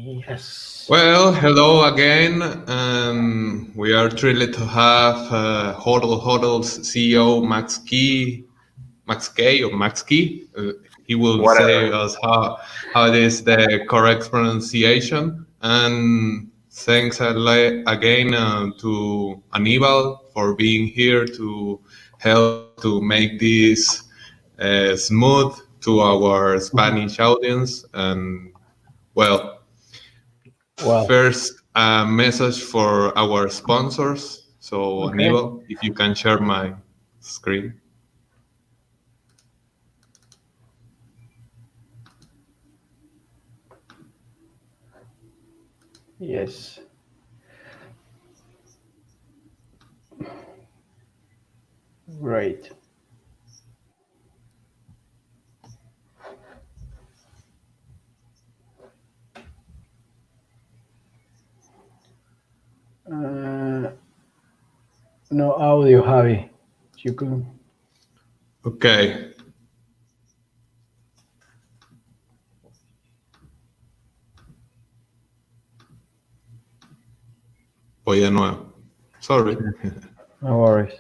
Yes. Well, hello again. We are thrilled to have HodlHodl's CEO Max Key, Max K or Max Key. He will say us how it is the correct pronunciation. And thanks again to Aníbal for being here to help to make this smooth to our Spanish audience. And well. First, a message for our sponsors. So, Okay. Aníbal, if you can share my screen. Yes. Great. No audio, Javi. You can. Okay. Voy de nuevo. Sorry. No worries.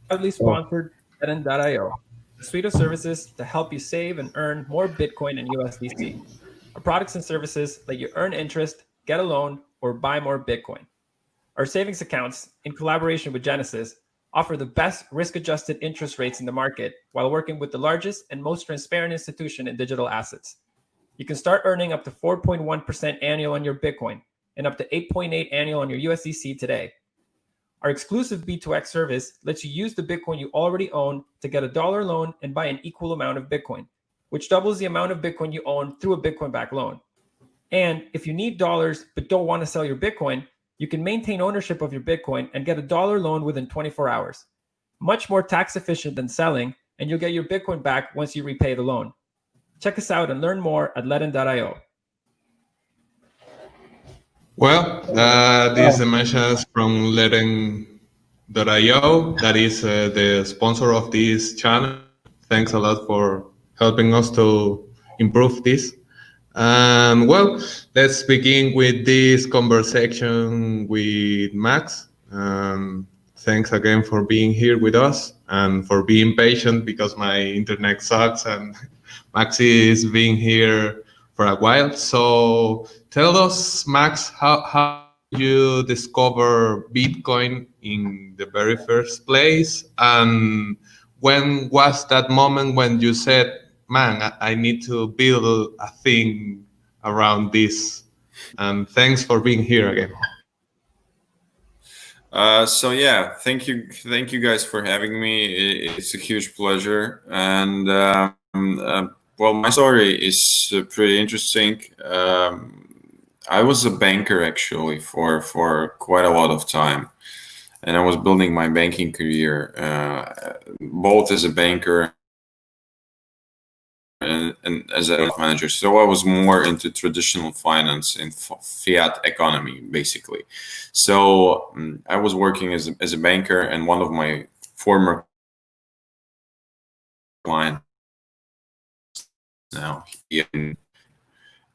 Proudly sponsored Eden.io, a suite of services to help you save and earn more Bitcoin and USDC. Our products and services let you earn interest, get a loan, or buy more Bitcoin. Our savings accounts, in collaboration with Genesis, offer the best risk-adjusted interest rates in the market while working with the largest and most transparent institution in digital assets. You can start earning up to 4.1% annual on your Bitcoin and up to 8.8% annual on your USDC today. Our exclusive B2X service lets you use the Bitcoin you already own to get a dollar loan and buy an equal amount of Bitcoin, which doubles the amount of Bitcoin you own through a Bitcoin-backed loan. And if you need dollars but don't want to sell your Bitcoin, you can maintain ownership of your Bitcoin and get a dollar loan within 24 hours. Much more tax efficient than selling, and you'll get your Bitcoin back once you repay the loan. Check us out and learn more at ledden.io. Well, this is a message from Ledden.io. That is the sponsor of this channel. Thanks a lot for helping us to improve this. And well, let's begin with this conversation with Max. Thanks again for being here with us and for being patient because my internet sucks and Max is being here for a while. So tell us, Max, how you discover Bitcoin in the very first place? And when was that moment when you said, man, I need to build a thing around this? And thanks for being here again. So yeah, thank you guys for having me. It's a huge pleasure. And well, my story is pretty interesting. I was a banker actually for quite a lot of time, and I was building my banking career both as a banker and as a manager. So I was more into traditional finance and fiat economy, basically. So I was working as a banker, and one of my former clients now.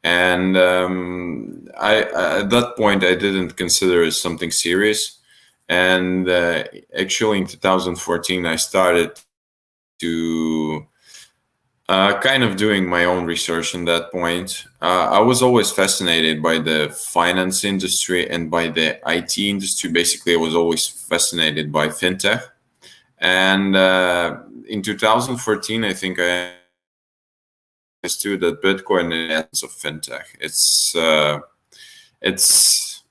And I at that point I didn't consider it something serious. And actually in 2014 I started to kind of doing my own research in that point. I was always fascinated by the finance industry and by the IT industry. Basically, I was always fascinated by fintech. And in 2014, I think I understood that Bitcoin is of fintech.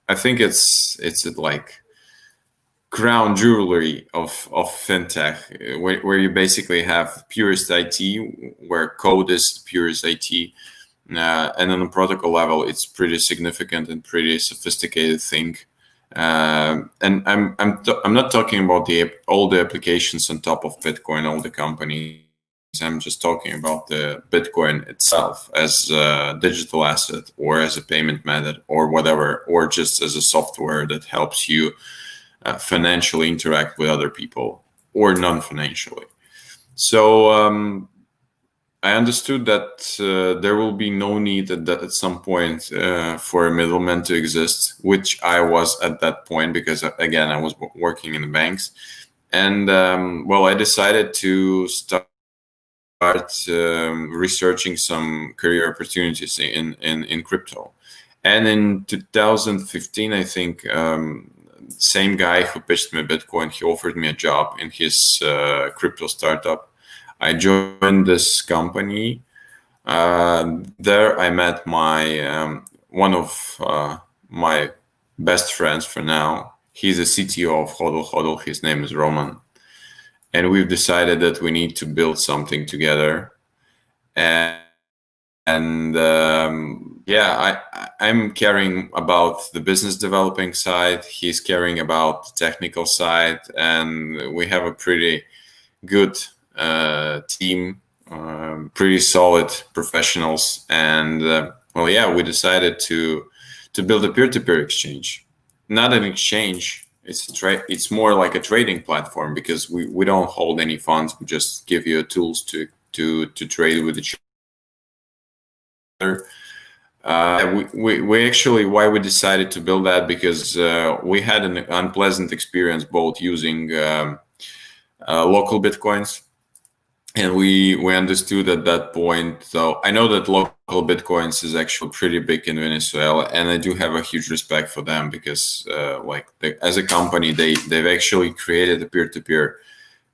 I think it's like crown jewelry of fintech, where you basically have purest IT, where code is the purest IT, and on a protocol level, it's pretty significant and pretty sophisticated thing. And I'm not talking about all the applications on top of Bitcoin, all the companies. I'm just talking about the Bitcoin itself as a digital asset, or as a payment method, or whatever, or just as a software that helps you financially interact with other people or non-financially. So I understood that there will be no need at some point for a middleman to exist, which I was at that point because, again, I was working in the banks. And, well, I decided to start researching some career opportunities in crypto. And in 2015, I think, same guy who pitched me Bitcoin, he offered me a job in his crypto startup. I joined this company. There I met my one of my best friends for now. He's a CTO of HodlHodl. His name is Roman. And we've decided that we need to build something together. Yeah, I'm caring about the business developing side. He's caring about the technical side. And we have a pretty good team, pretty solid professionals. And well, yeah, we decided to build a peer-to-peer exchange. Not an exchange. It's more like a trading platform because we don't hold any funds. We just give you tools to trade with each other. We actually, why we decided to build that, because we had an unpleasant experience both using local Bitcoins, and we understood at that point. So I know that local Bitcoins is actually pretty big in Venezuela, and I do have a huge respect for them because, as a company, they've actually created a peer-to-peer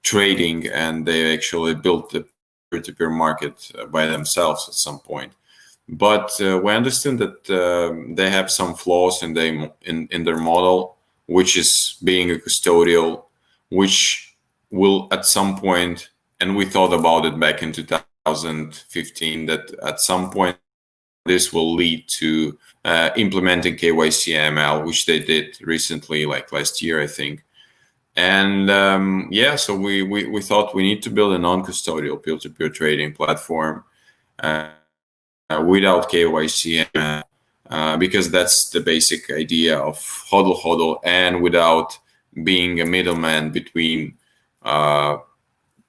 trading, and they actually built the peer-to-peer market by themselves at some point. But we understand that they have some flaws in their model, which is being a custodial, which will at some point. And we thought about it back in 2015 that at some point this will lead to implementing KYC AML, which they did recently, like last year, I think. And yeah, so we thought we need to build a non-custodial peer-to-peer trading platform without KYC AML, because that's the basic idea of HodlHodl, and without being a middleman between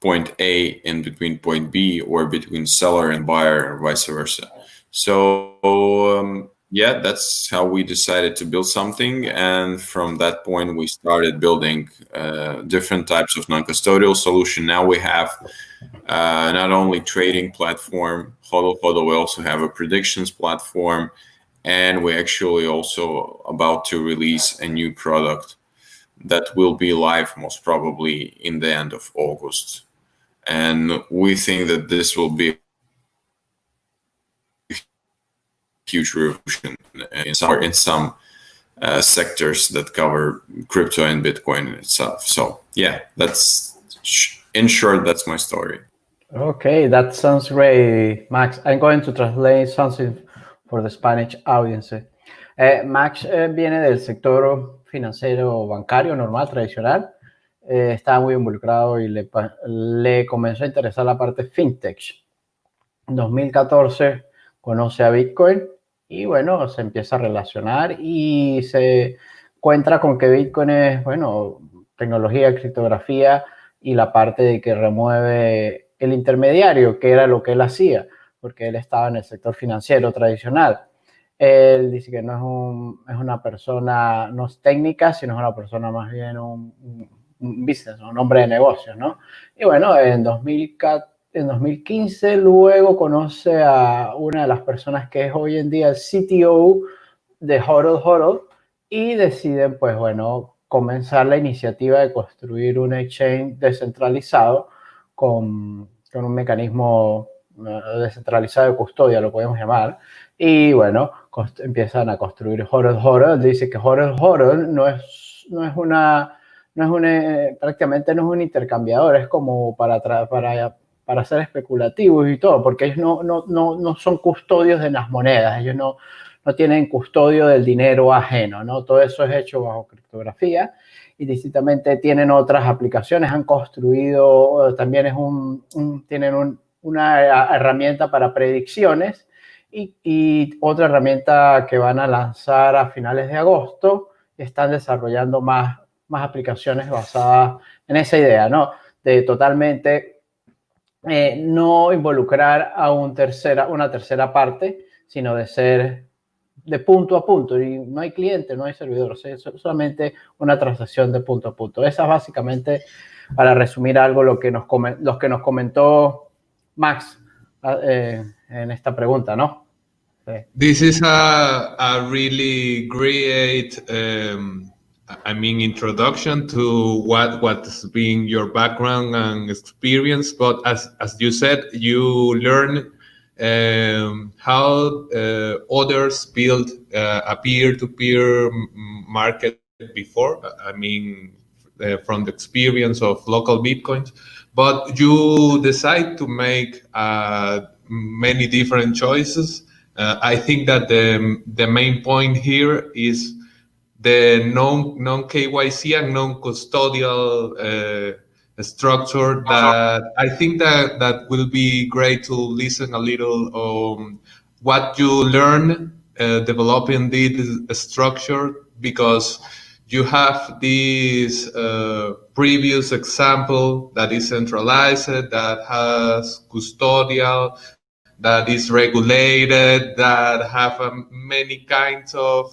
point A and between point B, or between seller and buyer, or vice versa. So yeah, that's how we decided to build something. And from that point, we started building different types of non-custodial solution. Now we have not only trading platform, HodlHodl, we also have a predictions platform, and we're actually also about to release a new product that will be live most probably in the end of August. And we think that this will be a huge revolution in some sectors that cover crypto and Bitcoin itself. So yeah, that's in short, that's my story. Okay, that sounds great, Max. I'm going to translate something for the Spanish audience. Max viene del sector financiero bancario normal, tradicional. Estaba muy involucrado y le comenzó a interesar la parte fintech. En 2014 conoce a Bitcoin y bueno, se empieza a relacionar y se encuentra con que Bitcoin es, bueno, tecnología, criptografía y la parte de que remueve el intermediario, que era lo que él hacía, porque él estaba en el sector financiero tradicional. Él dice que no es una persona, no es técnica, sino es una persona más bien un business, un hombre de negocios, ¿no? Y bueno, en 2015 luego conoce a una de las personas que es hoy en día el CTO de HodlHodl y deciden, pues bueno, comenzar la iniciativa de construir un exchange descentralizado con un mecanismo descentralizado de custodia, lo podemos llamar. Y bueno, empiezan a construir HodlHodl. Dice que HodlHodl prácticamente no es un intercambiador, es como para ser especulativos y todo, porque ellos no son custodios de las monedas, ellos no tienen custodio del dinero ajeno, ¿no? Todo eso es hecho bajo criptografía y distintamente tienen otras aplicaciones, han construido, también tienen una herramienta para predicciones y otra herramienta que van a lanzar a finales de agosto. Están desarrollando más más aplicaciones basadas en esa idea, ¿no? De totalmente no involucrar a una tercera parte, sino de ser de punto a punto, y no hay cliente, no hay servidor, o sea, es solamente una transacción de punto a punto. Esa es básicamente, para resumir algo, lo que nos comentó Max en esta pregunta, ¿no? This is a really great, introduction to what's been your background and experience. But as you said, you learn how others build a peer-to-peer market before. From the experience of local Bitcoins, but you decide to make many different choices. I think that the main point here is the non KYC and non custodial structure. That I think that will be great to listen a little on what you learn developing this structure, because you have this previous example that is centralized, that has custodial, that is regulated, that have many kinds of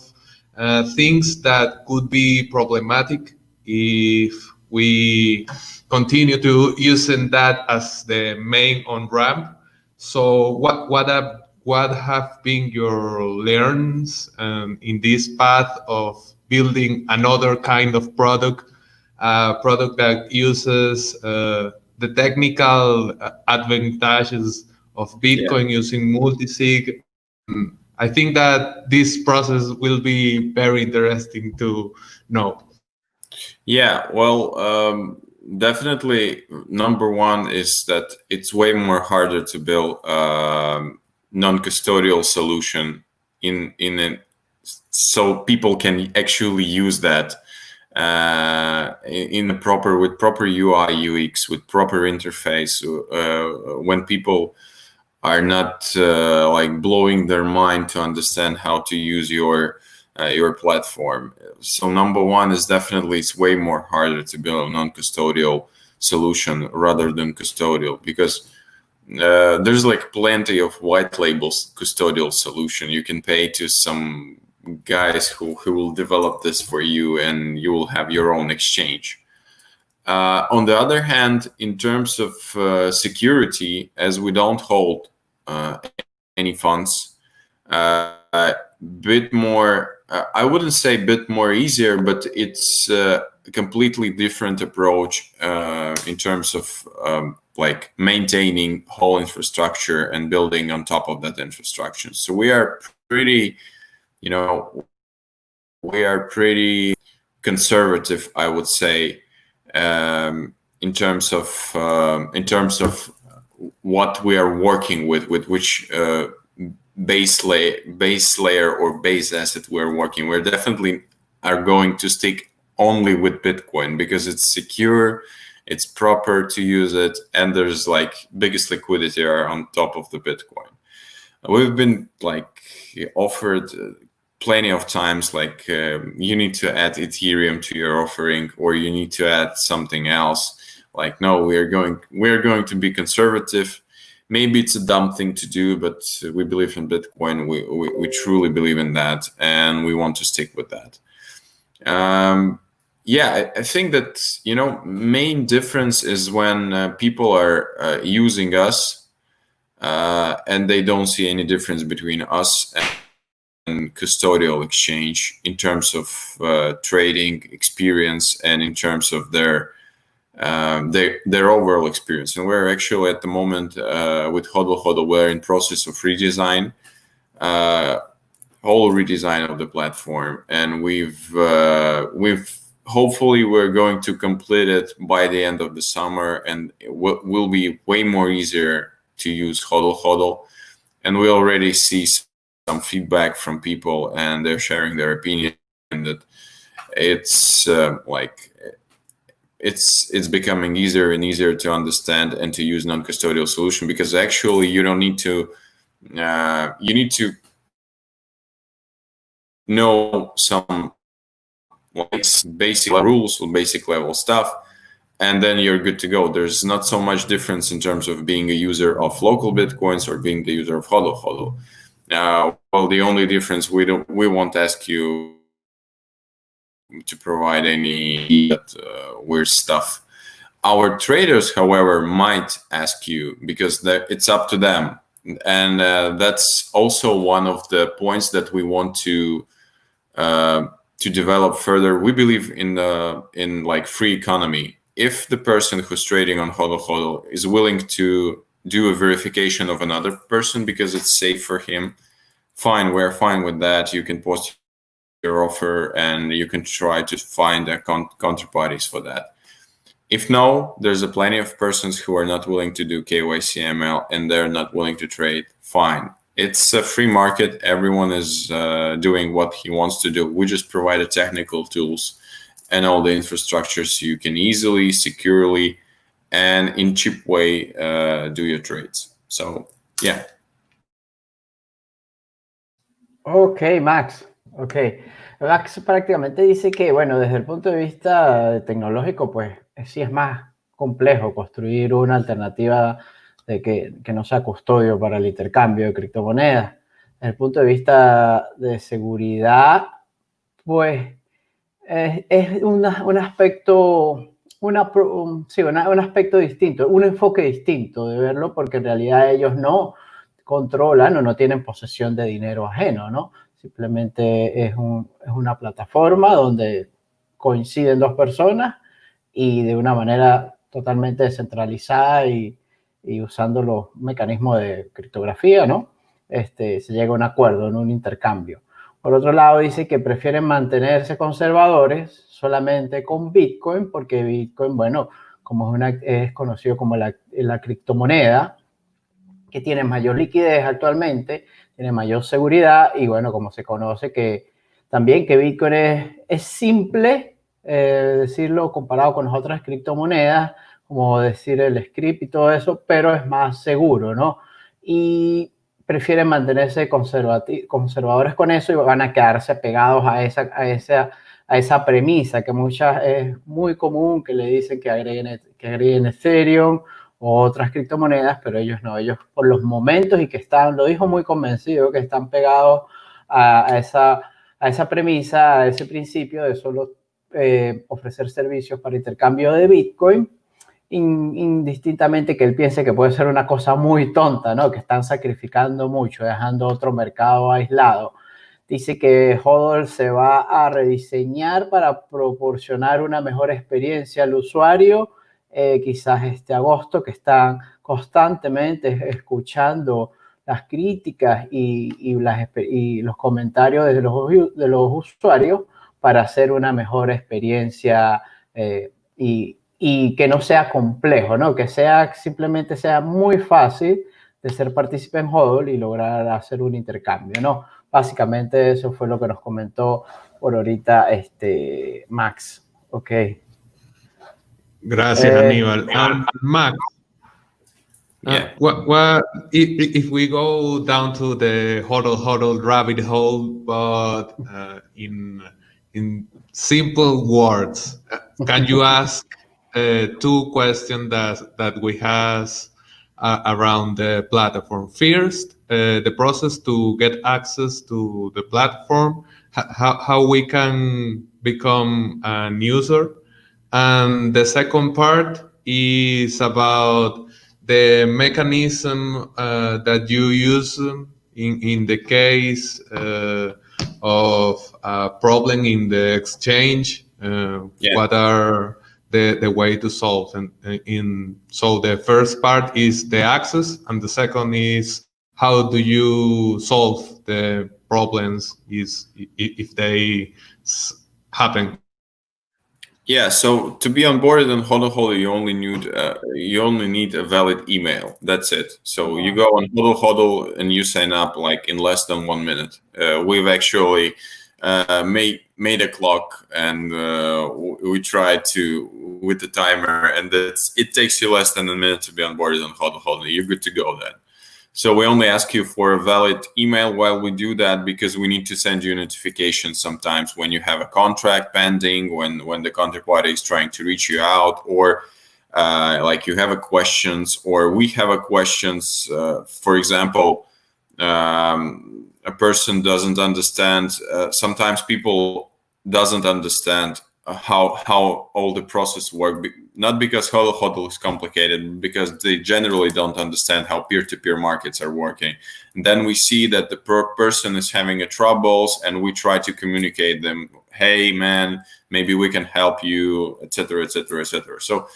things that could be problematic if we continue to using that as the main on-ramp. So what have been your learns in this path of building another kind of product that uses the technical advantages of Bitcoin using multi-sig? I think that this process will be very interesting to know. Yeah, well, definitely number one is that it's way more harder to build non-custodial solution in it, so people can actually use that with proper UI UX, with proper interface, when people are not like blowing their mind to understand how to use your platform. So number one is definitely it's way more harder to build a non-custodial solution rather than custodial, because there's like plenty of white labels custodial solution. You can pay to some guys who will develop this for you, and you will have your own exchange. On the other hand, in terms of security, as we don't hold any funds, bit more, I wouldn't say bit more easier, but it's a completely different approach in terms of like maintaining whole infrastructure and building on top of that infrastructure. So we are pretty, conservative, I would say, in terms of what we are working with which base layer or base asset we're working. We're definitely are going to stick only with Bitcoin because it's secure, it's proper to use it, and there's like biggest liquidity are on top of the Bitcoin. We've been like offered plenty of times like you need to add Ethereum to your offering, or you need to add something else. Like, no, we're going to be conservative. Maybe it's a dumb thing to do, but we believe in Bitcoin. We truly believe in that, and we want to stick with that. Yeah, I think that, main difference is when people are using us and they don't see any difference between us and custodial exchange in terms of trading experience and in terms of their overall experience. And we're actually at the moment with HodlHodl, we're in process of redesign, whole redesign of the platform, and we've hopefully we're going to complete it by the end of the summer, and it will be way more easier to use HodlHodl. And we already see some feedback from people, and they're sharing their opinion that it's it's becoming easier and easier to understand and to use non-custodial solution, because actually you don't need to you need to know some basic rules, basic level stuff, and then you're good to go. There's not so much difference in terms of being a user of local Bitcoins or being the user of HodlHodl. Well, the only difference, we won't ask you to provide any weird stuff. Our traders, however, might ask you, because it's up to them. And that's also one of the points that we want to develop further. We believe in like free economy. If the person who's trading on HodlHodl is willing to do a verification of another person because it's safe for him, fine, we're fine with that. You can post your offer and you can try to find counterparties for that. If no, there's a plenty of persons who are not willing to do KYC ML and they're not willing to trade. Fine. It's a free market. Everyone is doing what he wants to do. We just provide the technical tools and all the infrastructure so you can easily, securely, and in cheap way do your trades. So, yeah. Ok, Max. Ok. Max prácticamente dice que, bueno, desde el punto de vista tecnológico, pues sí es más complejo construir una alternativa de que no sea custodio para el intercambio de criptomonedas. Desde el punto de vista de seguridad, pues es un aspecto, un aspecto distinto, un enfoque distinto de verlo, porque en realidad ellos no controlan o no tienen posesión de dinero ajeno, ¿no? Simplemente es una plataforma donde coinciden dos personas y de una manera totalmente descentralizada y usando los mecanismos de criptografía, ¿no? Se llega a un acuerdo, en un intercambio. Por otro lado, dice que prefieren mantenerse conservadores solamente con Bitcoin, porque Bitcoin, bueno, como es conocido como la criptomoneda, que tiene mayor liquidez actualmente, tiene mayor seguridad y, bueno, como se conoce que también que Bitcoin es simple, decirlo, comparado con las otras criptomonedas, como decir el script y todo eso, pero es más seguro, ¿no? Y prefieren mantenerse conservadores con eso y van a quedarse pegados a esa premisa que es muy común que le dicen que agreguen Ethereum o otras criptomonedas, pero ellos no, ellos por los momentos y que lo dijo muy convencido, que están pegados a esa premisa, a ese principio de solo ofrecer servicios para intercambio de Bitcoin, indistintamente que él piense que puede ser una cosa muy tonta, ¿no? Que están sacrificando mucho, dejando otro mercado aislado. Dice que HODL se va a rediseñar para proporcionar una mejor experiencia al usuario, quizás este agosto, que están constantemente escuchando las críticas y los comentarios de los usuarios para hacer una mejor experiencia y que no sea complejo, ¿no? Que simplemente sea muy fácil de ser partícipe en HODL y lograr hacer un intercambio, ¿no? Básicamente eso fue lo que nos comentó por ahorita Max. Ok. Gracias, Aníbal. Max, Yeah. If we go down to the HodlHodl rabbit hole, but in simple words, can you ask two questions that we have around the platform? First, the process to get access to the platform, how we can become an user. And the second part is about the mechanism that you use in the case of a problem in the exchange. What are the way to solve? So the first part is the access, and the second is how do you solve the problems if they happen. Yeah, so to be onboarded on HodlHodl, you only need a valid email. That's it. So you go on HodlHodl and you sign up like in less than 1 minute. We've actually made a clock and we tried to with the timer, and it takes you less than a minute to be onboarded on HodlHodl. You're good to go then. So we only ask you for a valid email while we do that, because we need to send you a notification sometimes when you have a contract pending, when the counterparty is trying to reach you out, or like you have a questions, or we have a questions. For example, a person doesn't understand. Sometimes people doesn't understand how all the process work. Not because HodlHodl is complicated, because they generally don't understand how peer-to-peer markets are working. And then we see that the person is having a troubles, and we try to communicate them. Hey, man, maybe we can help you, etc., etc., etc. So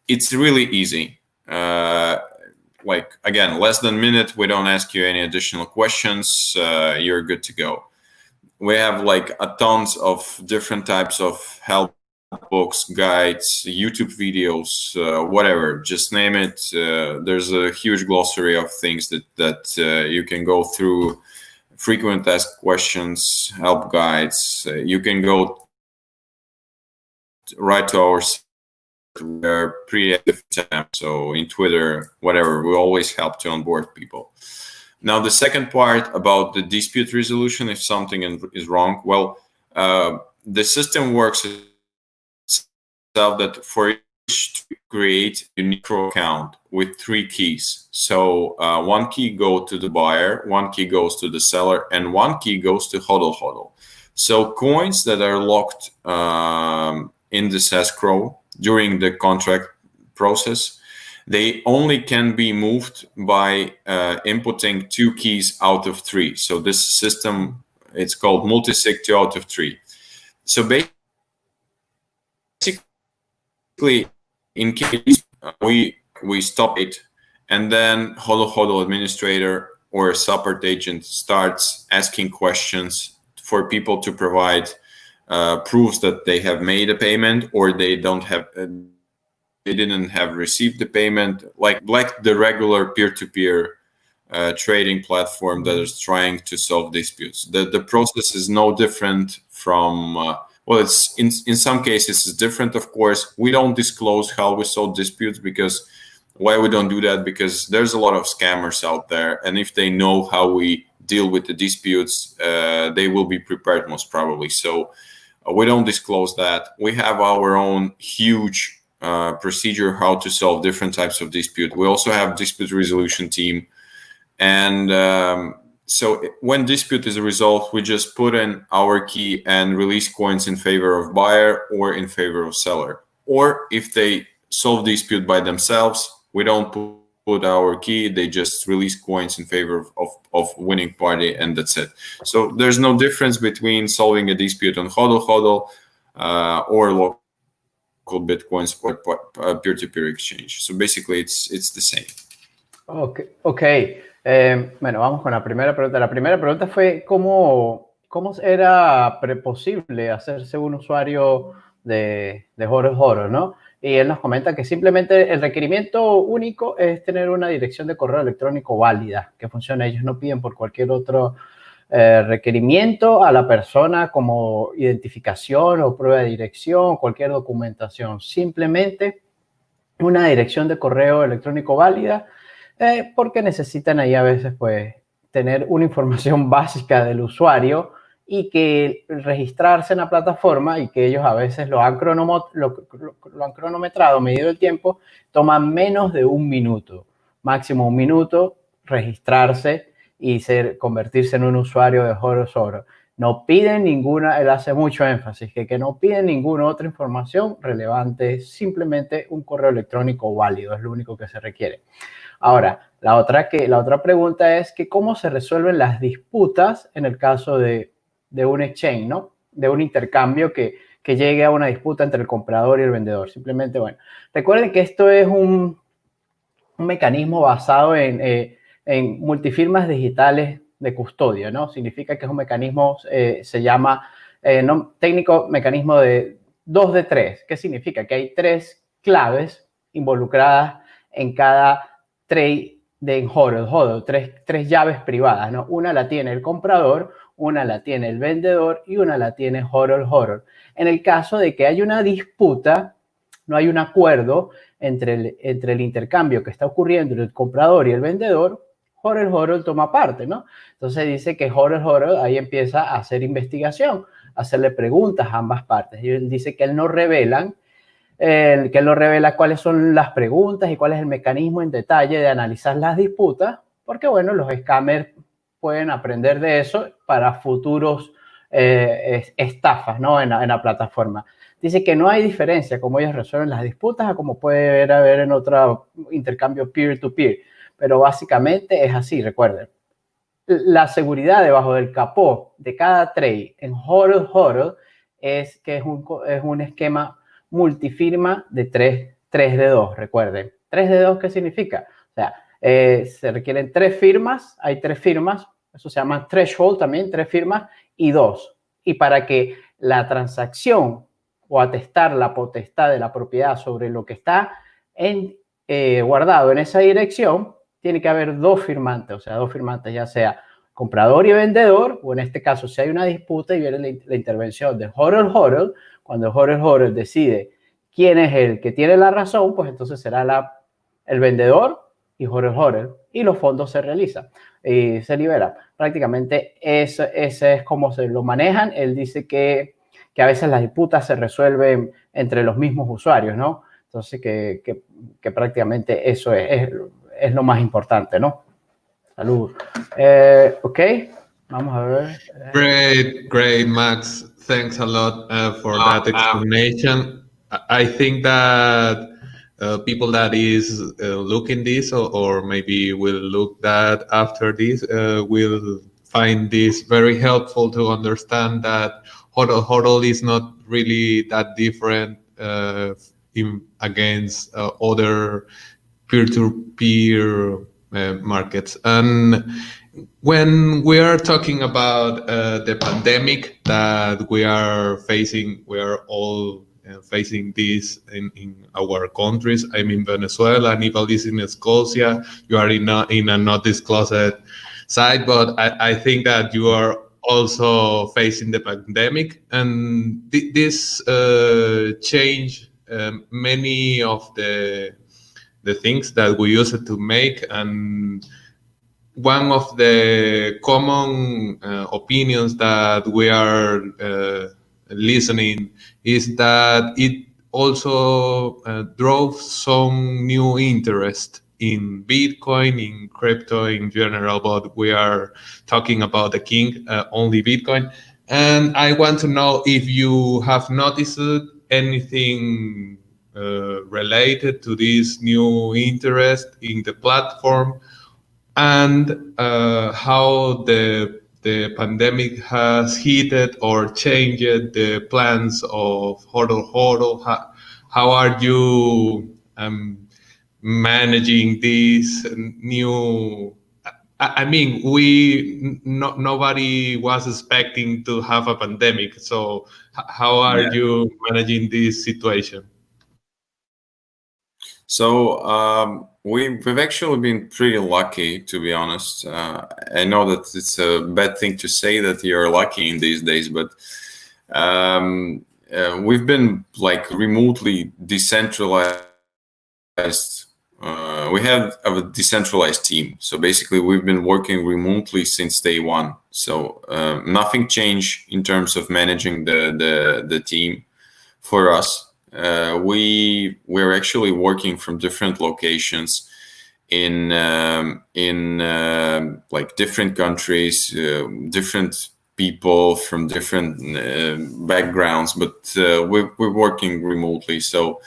it's really easy. Like, again, less than a minute. We don't ask you any additional questions. You're good to go. We have like a tons of different types of help books, guides, YouTube videos, whatever, just name it. There's a huge glossary of things that you can go through. Frequent asked questions, help guides. You can go right to our site. We're pretty active, so in Twitter, whatever, we always help to onboard people. Now, the second part about the dispute resolution, if something is wrong, well, the system works itself that for each to create a unique account with 3 keys. So 1 key goes to the buyer, 1 key goes to the seller, and 1 key goes to HodlHodl. So coins that are locked in this escrow during the contract process, they only can be moved by inputting 2 keys out of 3. So this system, it's called multi-sig 2 out of 3. So basically, in case we stop it, and then HodlHodl administrator or support agent starts asking questions for people to provide proofs that they have made a payment, or they don't have. They didn't have received the payment, like the regular peer-to-peer trading platform that is trying to solve disputes. The process is no different from, well, it's in some cases it's different, of course. We don't disclose how we solve disputes, because why we don't do that? Because there's a lot of scammers out there, and if they know how we deal with the disputes, they will be prepared most probably. So we don't disclose that. We have our own huge procedure how to solve different types of dispute. We also have dispute resolution team, and so when dispute is resolved, we just put in our key and release coins in favor of buyer or in favor of seller. Or if they solve dispute by themselves, we don't put our key, they just release coins in favor of winning party, and that's it. So there's no difference between solving a dispute on HodlHodl or local Bitcoins or peer-to-peer exchange. So basically it's the same. Okay. Bueno, vamos con la primera pregunta. La primera pregunta fue ¿cómo era posible hacerse un usuario de HodlHodl, ¿no? Y él nos comenta que simplemente el requerimiento único es tener una dirección de correo electrónico válida, que funcione. Ellos no piden por cualquier otro requerimiento a la persona como identificación o prueba de dirección, cualquier documentación. Simplemente una dirección de correo electrónico válida, porque necesitan ahí a veces pues tener una información básica del usuario, y que registrarse en la plataforma, y que ellos a veces lo han cronometrado, medido el tiempo, toma menos de 1 minuto, máximo 1 minuto, registrarse y convertirse en un usuario de HodlHodl. No piden ninguna, él hace mucho énfasis, que no piden ninguna otra información relevante, simplemente un correo electrónico válido, es lo único que se requiere. Ahora, la otra pregunta es que cómo se resuelven las disputas en el caso de un exchange, ¿no? De un intercambio que llegue a una disputa entre el comprador y el vendedor. Simplemente, bueno, recuerden que esto es un mecanismo basado en multifirmas digitales de custodia, ¿no? Significa que es un mecanismo, se llama técnico mecanismo de 2 de 3. ¿Qué significa? Que hay 3 claves involucradas en cada trade de HodlHodl, 3 llaves privadas, ¿no? Una la tiene el comprador, una la tiene el vendedor y una la tiene HodlHodl. En el caso de que haya una disputa, no hay un acuerdo entre el intercambio que está ocurriendo entre el comprador y el vendedor, HodlHodl toma parte, ¿no? Entonces dice que HodlHodl ahí empieza a hacer investigación, a hacerle preguntas a ambas partes. Y él dice que él no revela cuáles son las preguntas y cuál es el mecanismo en detalle de analizar las disputas, porque bueno, los scammers pueden aprender de eso para futuros estafas, ¿no? en la plataforma. Dice que no hay diferencia como ellos resuelven las disputas a como puede haber en otro intercambio peer-to-peer, pero básicamente es así, recuerden. La seguridad debajo del capó de cada trade en HodlHodl es que es un esquema multifirma de 3 de 2, recuerden. 3 de 2, ¿qué significa? O sea, se requieren 3 firmas, hay 3 firmas, eso se llama threshold también, 3 firmas y 2. Y para que la transacción o atestar la potestad de la propiedad sobre lo que está guardado en esa dirección, tiene que haber 2 firmantes, o sea, 2 firmantes, ya sea comprador y vendedor, o en este caso, si hay una disputa y viene la intervención de HodlHodl, cuando HodlHodl decide quién es el que tiene la razón, pues entonces será el vendedor y HodlHodl, y los fondos se realizan y se liberan. Prácticamente ese es como se lo manejan. Él dice que a veces las disputas se resuelven entre los mismos usuarios, ¿no? Entonces, que prácticamente eso es lo más importante, ¿no? Salud. Ok, vamos a ver. Great, Max. Thanks a lot for that explanation. I think that people that is looking this or maybe will look that after this will find this very helpful to understand that HodlHodl is not really that different against other peer-to-peer markets. And when we are talking about the pandemic that we are all facing this in our countries. I'm in Venezuela, Aníbal is in Scotia, you are in a not disclosed site, but I think that you are also facing the pandemic, and this change many of the things that we used to make. And one of the common opinions that we are listening is that it also drove some new interest in Bitcoin, in crypto in general, but we are talking about the king, only Bitcoin. And I want to know if you have noticed anything related to this new interest in the platform, and how the pandemic has hit or changed the plans of HodlHodl. How are you managing this new? I mean, nobody was expecting to have a pandemic. So how are you managing this situation? So we've actually been pretty lucky, to be honest. I know that it's a bad thing to say that you're lucky in these days, but we've been like remotely decentralized. We have a decentralized team. So basically, we've been working remotely since day one. So nothing changed in terms of managing the team for us. We're actually working from different locations in like different countries, different people from different backgrounds, but we're working remotely. So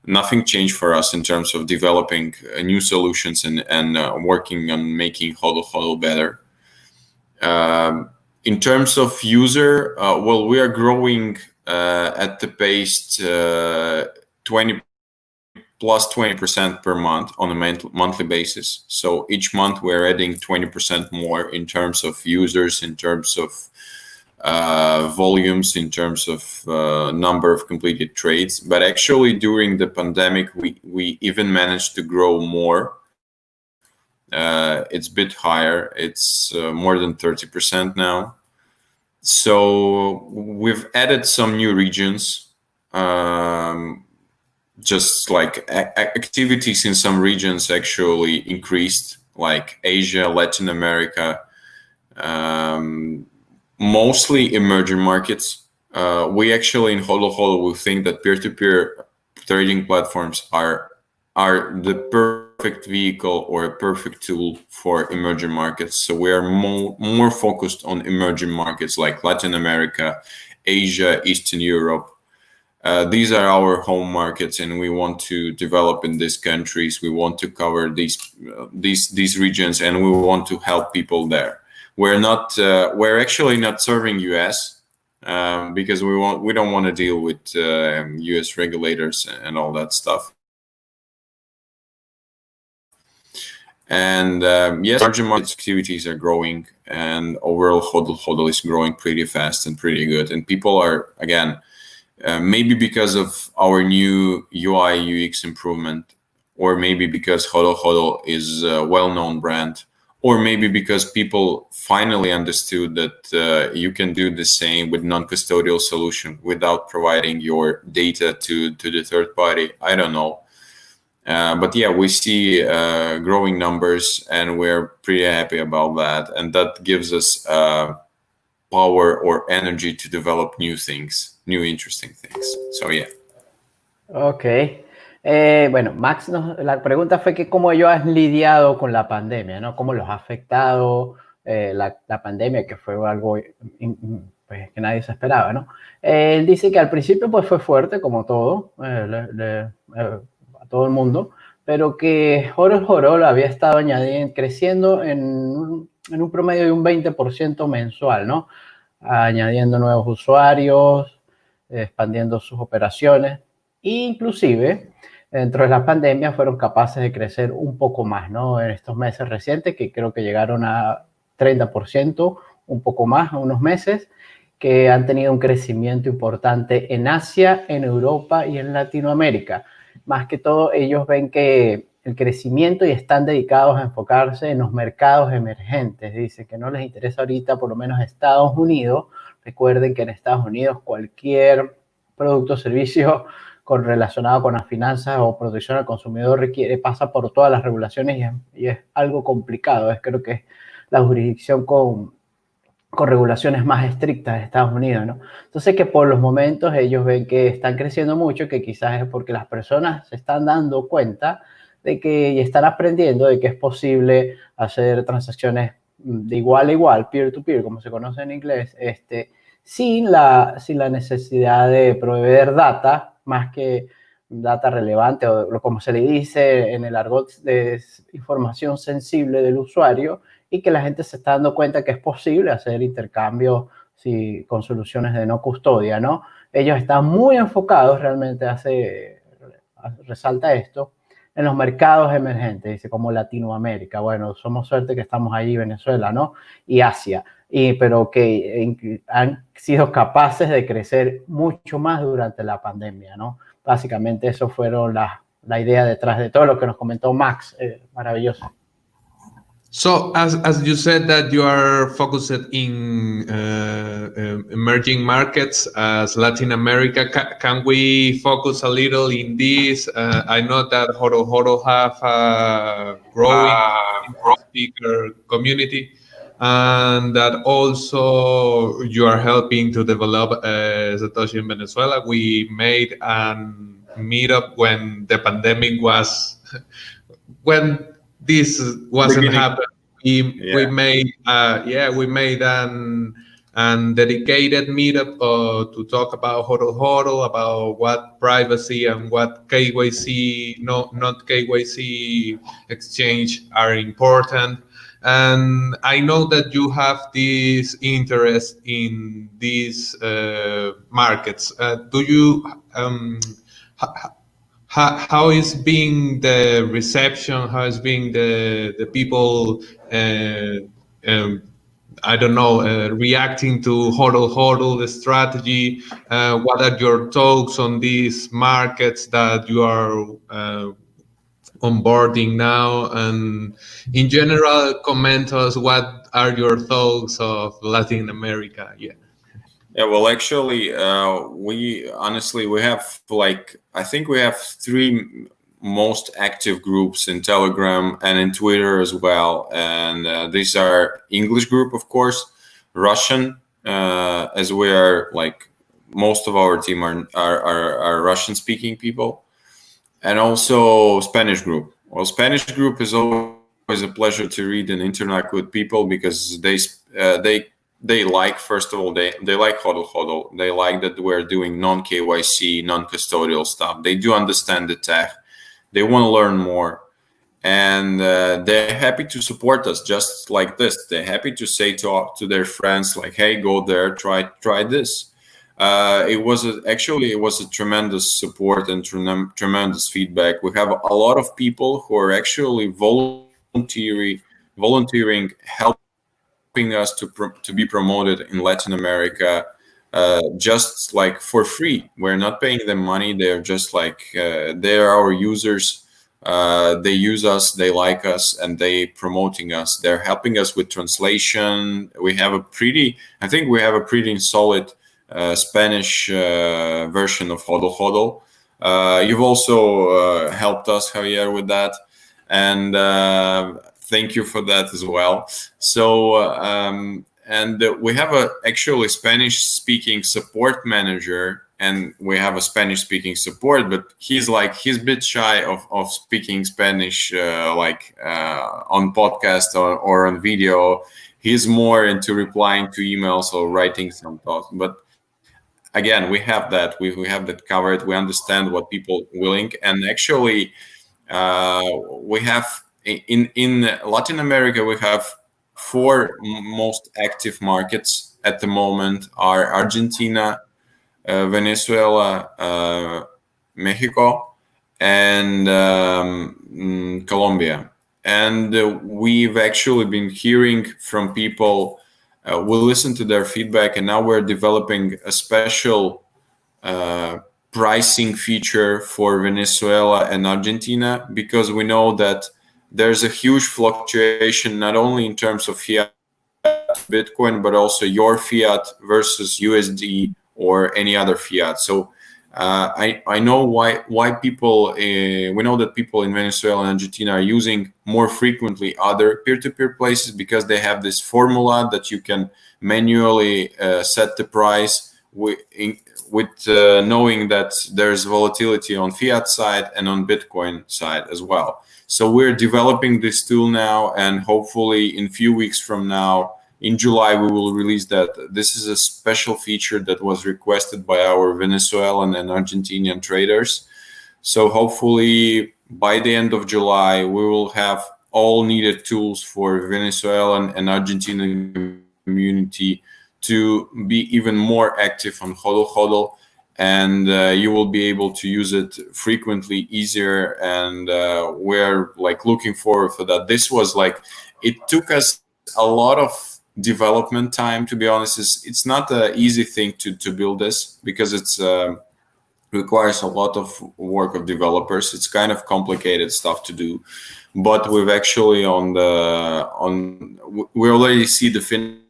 nothing changed for us in terms of developing new solutions and working on making HodlHodl better. In terms of user, well, we are growing at the pace 20% per month on a monthly basis. So each month we're adding 20% more in terms of users, in terms of volumes, in terms of number of completed trades. But actually during the pandemic, we even managed to grow more. It's a bit higher. It's more than 30% now. So we've added some new regions, just like activities in some regions actually increased. like Asia, Latin America, mostly emerging markets. We actually in HodlHodl, we think that peer-to-peer trading platforms are the perfect vehicle or a perfect tool for emerging markets. So we are more focused on emerging markets like Latin America, Asia, Eastern Europe. These are our home markets, and we want to develop in these countries. We want to cover these regions, and we want to help people there. We're actually not serving US because we don't want to deal with US regulators and all that stuff. And yes, emerging market activities are growing, and overall HodlHodl is growing pretty fast and pretty good. And people are, again, maybe because of our new UI UX improvement, or maybe because HodlHodl is a well-known brand, or maybe because people finally understood that you can do the same with non-custodial solution without providing your data to the third party. I don't know. But yeah, we see growing numbers, and we're pretty happy about that. And that gives us power or energy to develop new things, new interesting things. So yeah. Ok. Bueno, Max, la pregunta fue que cómo ellos han lidiado con la pandemia, ¿no? Cómo los ha afectado la pandemia, que fue algo pues, que nadie se esperaba, ¿no? Él dice que al principio pues fue fuerte, como todo, a todo el mundo, pero que HodlHodl había estado creciendo en un promedio de un 20% mensual, ¿no? Añadiendo nuevos usuarios, expandiendo sus operaciones, e inclusive dentro de la pandemia fueron capaces de crecer un poco más, ¿no? En estos meses recientes, que creo que llegaron a 30%, un poco más, a unos meses, que han tenido un crecimiento importante en Asia, en Europa y en Latinoamérica. Más que todo, ellos ven que el crecimiento y están dedicados a enfocarse en los mercados emergentes. Dice que no les interesa ahorita, por lo menos Estados Unidos. Recuerden que en Estados Unidos cualquier producto o servicio relacionado con las finanzas o protección al consumidor pasa por todas las regulaciones y es algo complicado. Creo que es la jurisdicción con regulaciones más estrictas de Estados Unidos, ¿no? Entonces que por los momentos ellos ven que están creciendo mucho, que quizás es porque las personas se están dando cuenta de que y están aprendiendo de que es posible hacer transacciones de igual a igual, peer-to-peer, como se conoce en inglés, sin la necesidad de proveer data, más que data relevante o como se le dice en el argot de información sensible del usuario, y que la gente se está dando cuenta que es posible hacer intercambios con soluciones de no custodia, ¿no? Ellos están muy enfocados, realmente resalta esto, en los mercados emergentes, dice, como Latinoamérica. Bueno, somos suerte que estamos ahí, Venezuela, ¿no? Y Asia, pero que han sido capaces de crecer mucho más durante la pandemia, ¿no? Básicamente eso fueron la idea detrás de todo lo que nos comentó Max, maravilloso. So, as you said that you are focused in emerging markets as Latin America, can we focus a little in this? I know that HodlHodl have a growing speaker community, and that also you are helping to develop Satoshi in Venezuela. We made a meetup when the pandemic was when this wasn't happening. We made an dedicated meetup to talk about HodlHodl, about what privacy and what KYC, not KYC exchange are important. And I know that you have this interest in these markets. Do you? How is being the reception? How is being the people? I don't know, reacting to HodlHodl, the strategy. What are your thoughts on these markets that you are onboarding now? And in general, comment us what are your thoughts of Latin America? Yeah. Yeah, well, actually, we have I think we have most active groups in Telegram and in Twitter as well. And these are English group, of course, Russian, as we are like most of our team are Russian speaking people, and also Spanish group. Well, Spanish group is always a pleasure to read and interact with people because they like, first of all, they like HodlHodl. They like that we're doing non-KYC, non-custodial stuff. They do understand the tech. They want to learn more. And they're happy to support us just like this. They're happy to say to their friends, like, hey, go there, try this. It was a tremendous support and tremendous feedback. We have a lot of people who are actually volunteering, helping us to be promoted in Latin America, just like for free. We're not paying them money. They're just like they're our users. They use us, they like us, and they promoting us. They're helping us with translation. I think we have a pretty solid Spanish version of HodlHodl. You've also helped us, Javier, with that, and thank you for that as well. So and we have a actually Spanish-speaking support manager, and we have a Spanish-speaking support, but he's a bit shy of speaking Spanish on podcast or on video. He's more into replying to emails or writing some thoughts. But again, we have that. We have that covered. We understand what people willing. And actually, we have in Latin America, we have 4 most active markets at the moment are Argentina, Venezuela, Mexico, and Colombia. And we've actually been hearing from people. We'll listen to their feedback, and now we're developing a special pricing feature for Venezuela and Argentina, because we know that there's a huge fluctuation, not only in terms of fiat Bitcoin, but also your fiat versus USD or any other fiat. So I know why people, we know that people in Venezuela and Argentina are using more frequently other peer-to-peer places because they have this formula that you can manually set the price with knowing that there's volatility on fiat side and on Bitcoin side as well. So we're developing this tool now, and hopefully in a few weeks from now, in July, we will release that. This is a special feature that was requested by our Venezuelan and Argentinian traders. So hopefully by the end of July, we will have all needed tools for Venezuelan and Argentinian community to be even more active on HodlHodl. And you will be able to use it frequently, easier. And we're looking forward for that. This was it took us a lot of development time, to be honest. It's not an easy thing to build this, because it's requires a lot of work of developers. It's kind of complicated stuff to do, but we've actually we already see the finish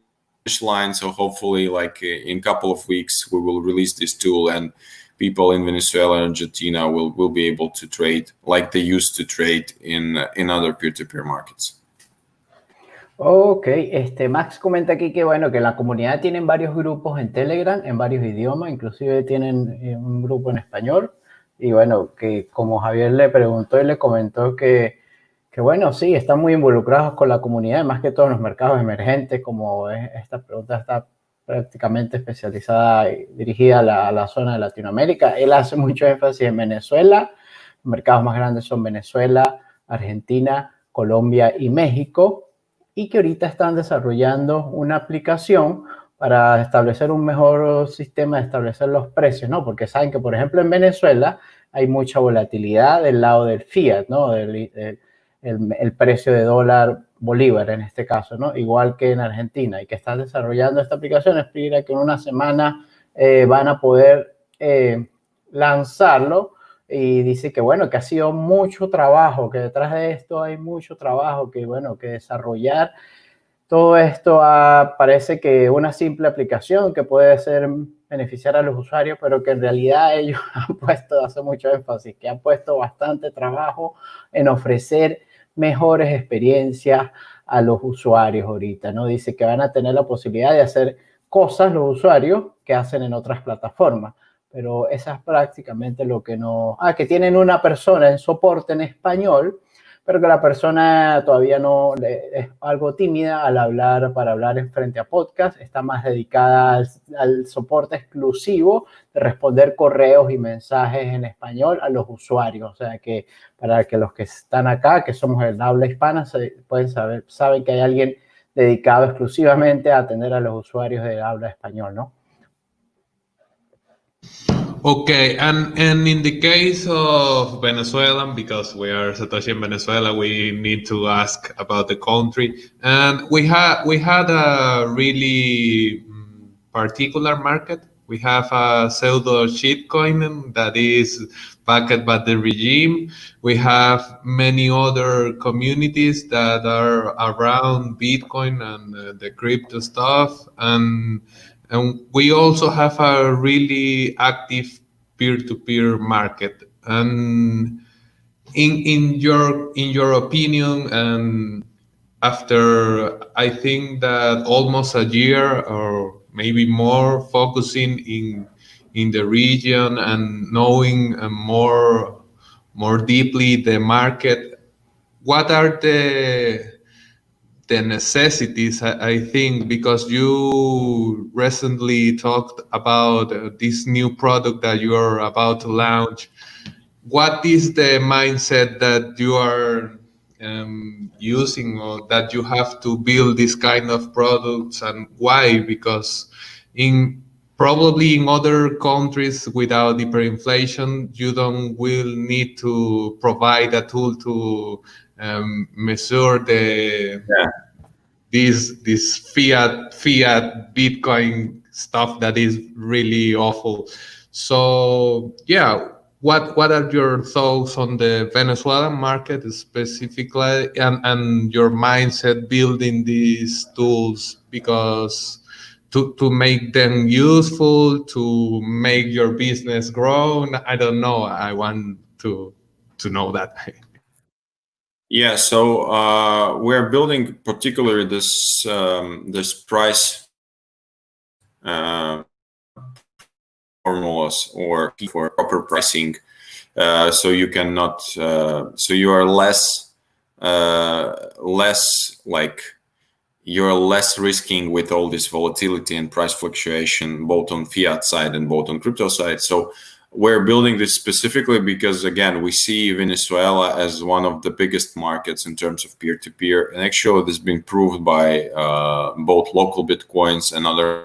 line. So hopefully in a couple of weeks we will release this tool, and people in Venezuela and Argentina will be able to trade like they used to trade in other peer-to-peer markets. Ok, Max comenta aquí que bueno, que en la comunidad tienen varios grupos en Telegram, en varios idiomas, inclusive tienen un grupo en español, y bueno, que como Javier le preguntó y le comentó que bueno, sí, están muy involucrados con la comunidad, más que todos los mercados emergentes, como esta pregunta está prácticamente especializada y dirigida a la zona de Latinoamérica. Él hace mucho énfasis en Venezuela. Los mercados más grandes son Venezuela, Argentina, Colombia y México, y que ahorita están desarrollando una aplicación para establecer un mejor sistema de establecer los precios, ¿no? Porque saben que, por ejemplo, en Venezuela hay mucha volatilidad del lado del fiat, ¿no? El precio de dólar bolívar en este caso, ¿no? Igual que en Argentina, y que están desarrollando esta aplicación. Explica que en una semana van a poder lanzarlo, y dice que bueno, que ha sido mucho trabajo, que detrás de esto hay mucho trabajo, que bueno, que desarrollar todo esto parece que una simple aplicación que puede ser beneficiar a los usuarios, pero que en realidad ellos han puesto, hace mucho énfasis, que han puesto bastante trabajo en ofrecer mejores experiencias a los usuarios ahorita, ¿no? Dice que van a tener la posibilidad de hacer cosas los usuarios que hacen en otras plataformas, pero esa es prácticamente lo que no... que tienen una persona en soporte en español, pero que la persona todavía no es algo tímida para hablar en frente a podcast, está más dedicada al soporte exclusivo de responder correos y mensajes en español a los usuarios. O sea que para que los que están acá, que somos el habla hispana, saben que hay alguien dedicado exclusivamente a atender a los usuarios de habla español, ¿no? Okay, and in the case of Venezuela, because we are Satoshi in Venezuela, we need to ask about the country. And we had a really particular market. We have a pseudo shitcoin that is backed by the regime. We have many other communities that are around Bitcoin and the crypto stuff, and we also have a really active peer-to-peer market. And in your opinion, and after I think that almost a year or maybe more focusing in the region and knowing more deeply the market, what are the necessities, I think, because you recently talked about this new product that you are about to launch. What is the mindset that you are using, or that you have to build this kind of products, and why? Because probably in other countries without hyperinflation, you don't will need to provide a tool to measure this fiat Bitcoin stuff that is really awful. So yeah, what are your thoughts on the Venezuelan market specifically, and your mindset building these tools, because to make them useful, to make your business grow? I don't know. I want to know that. Yeah, so we're building particularly this price formulas or for proper pricing, so you cannot, so you are less like you're less risking with all this volatility and price fluctuation, both on fiat side and both on crypto side. So we're building this specifically because, again, we see Venezuela as one of the biggest markets in terms of peer-to-peer. And actually, this has been proved by both local Bitcoins and other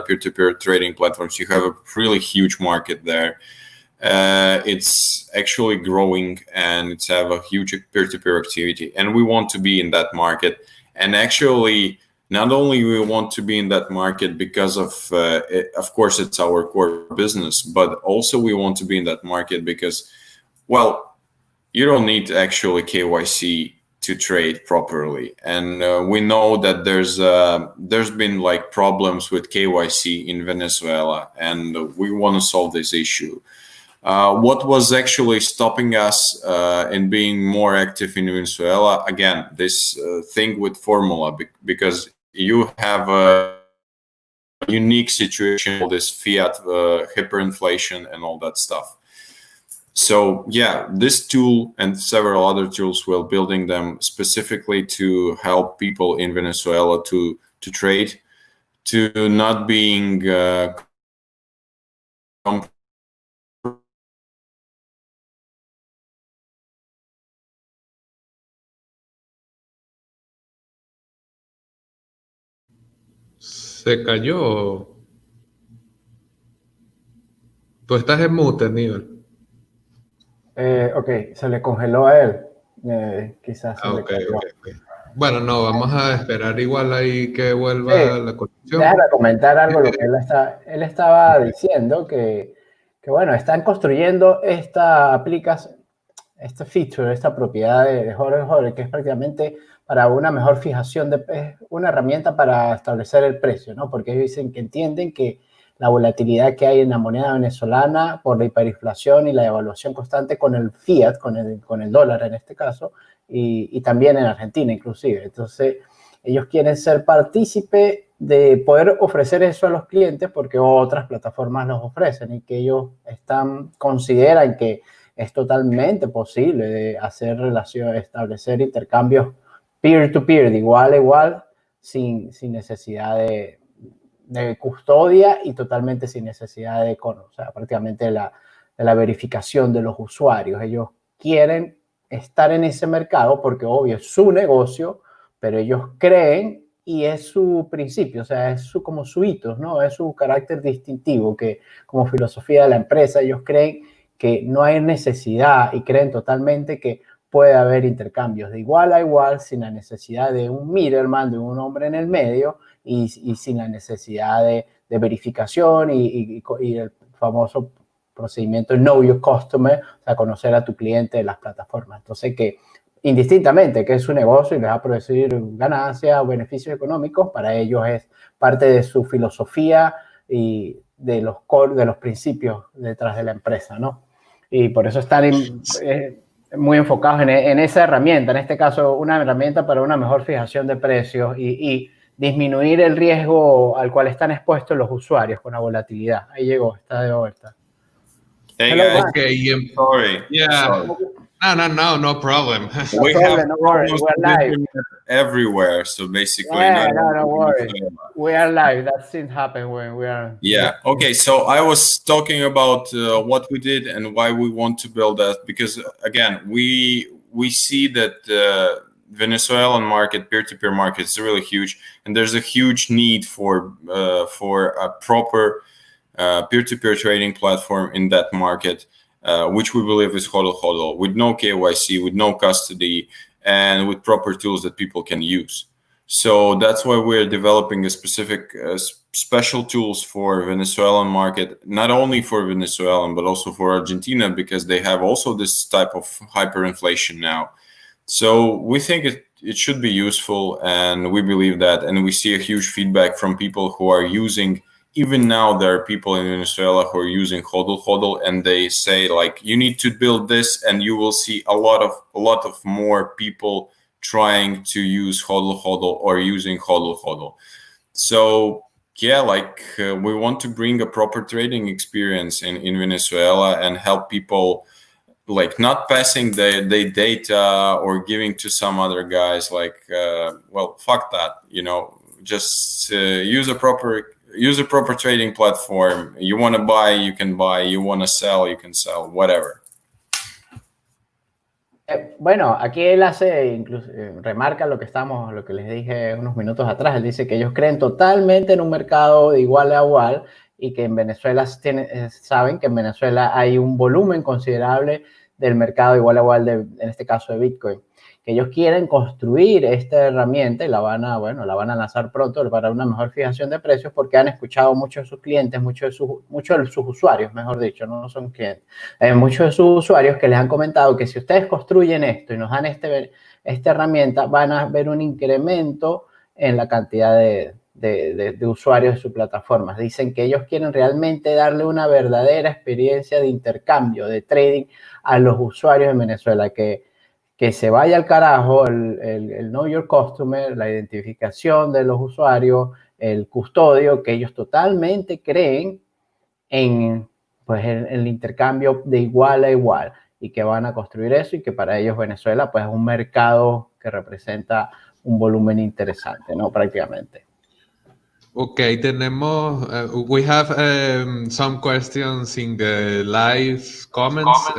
peer-to-peer trading platforms. You have a really huge market there. It's actually growing, and it's have a huge peer-to-peer activity. And we want to be in that market. And actually, not only we want to be in that market because of course, it's our core business, but also we want to be in that market because, well, you don't need actually KYC to trade properly. And we know that there's been like problems with KYC in Venezuela, and we want to solve this issue. What was actually stopping us in being more active in Venezuela? Again, this thing with formula, because you have a unique situation, all this fiat hyperinflation and all that stuff. So yeah, this tool and several other tools, we're building them specifically to help people in Venezuela to trade, to not being Se cayó. Tú estás en mute, Aníbal. Ok, se le congeló a él. Quizás se le cayó. Okay. Bueno, no, vamos a esperar igual ahí que vuelva la conexión. Déjame comentar algo, lo que él estaba diciendo, que bueno, están construyendo esta aplicación, este feature, esta propiedad de HodlHodl, que es prácticamente para una mejor fijación, es una herramienta para establecer el precio, ¿no? Porque ellos dicen que entienden que la volatilidad que hay en la moneda venezolana por la hiperinflación y la devaluación constante con el fiat, con el dólar en este caso, y también en Argentina inclusive. Entonces, ellos quieren ser partícipe de poder ofrecer eso a los clientes porque otras plataformas los ofrecen y que ellos consideran que es totalmente posible de hacer relaciones, establecer intercambios peer-to-peer, de igual a igual, sin necesidad de custodia y totalmente sin necesidad o sea, prácticamente de la verificación de los usuarios. Ellos quieren estar en ese mercado porque, obvio, es su negocio, pero ellos creen y es su principio, o sea, es como su hito, ¿no? Es su carácter distintivo que como filosofía de la empresa ellos creen que no hay necesidad y creen totalmente que puede haber intercambios de igual a igual sin la necesidad de un middleman, de un hombre en el medio y sin la necesidad de verificación y el famoso procedimiento Know Your Customer, o sea, conocer a tu cliente de las plataformas. Entonces, que indistintamente que es su negocio y les va a producir ganancias o beneficios económicos, para ellos es parte de su filosofía y de los principios detrás de la empresa, ¿no? Y por eso están muy enfocados en esa herramienta, en este caso una herramienta para una mejor fijación de precios y disminuir el riesgo al cual están expuestos los usuarios con la volatilidad. Ahí llegó, está de vuelta. Hey Hello, guys, Okay. sorry. Yeah. Sorry. No problem. We problem, have no worry, almost we're live. everywhere, so basically, Yeah, not no worry. We are live. That things happen when we are. Yeah. Okay. So I was talking about what we did and why we want to build that, because again, we see that Venezuelan market, peer-to-peer market, is really huge, and there's a huge need for a proper peer-to-peer trading platform in that market, which we believe is HodlHodl, with no KYC, with no custody, and with proper tools that people can use. So that's why we're developing a specific special tools for Venezuelan market, not only for Venezuelan, but also for Argentina, because they have also this type of hyperinflation now. So we think it should be useful, and we believe that, and we see a huge feedback from people who are using. Even now, there are people in Venezuela who are using HodlHodl, and they say, like, you need to build this, and you will see a lot of more people trying to use HodlHodl or using HodlHodl. So yeah, we want to bring a proper trading experience in Venezuela and help people, like, not passing the data or giving to some other guys, like, well, fuck that, just use a proper trading platform. You want to buy, you can buy. You want to sell, you can sell, whatever. Bueno, aquí él remarca lo que les dije unos minutos atrás. Él dice que ellos creen totalmente en un mercado de igual a igual y que en Venezuela saben que en Venezuela hay un volumen considerable del mercado igual a igual, en este caso de Bitcoin. Que ellos quieren construir esta herramienta y la van a lanzar pronto para una mejor fijación de precios, porque han escuchado muchos de sus clientes, muchos de sus usuarios, mejor dicho, no son clientes, muchos de sus usuarios que les han comentado que si ustedes construyen esto y nos dan esta herramienta, van a ver un incremento en la cantidad de usuarios de sus plataformas. Dicen que ellos quieren realmente darle una verdadera experiencia de intercambio, de trading a los usuarios en Venezuela, que se vaya al carajo el Know Your Customer, la identificación de los usuarios, el custodio, que ellos totalmente creen en el intercambio de igual a igual y que van a construir eso, y que para ellos Venezuela pues es un mercado que representa un volumen interesante, ¿no? Prácticamente. Okay, we have some questions in the live comments.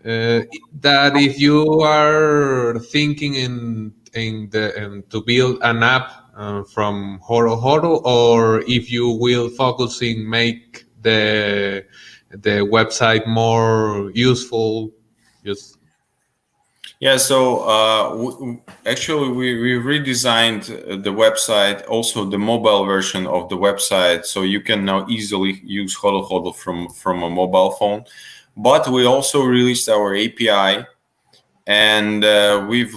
That if you are thinking to build an app from HodlHodl, or if you will focus in make the website more useful. Yeah, so actually we redesigned the website, also the mobile version of the website, so you can now easily use HodlHodl from a mobile phone. But we also released our API, and we've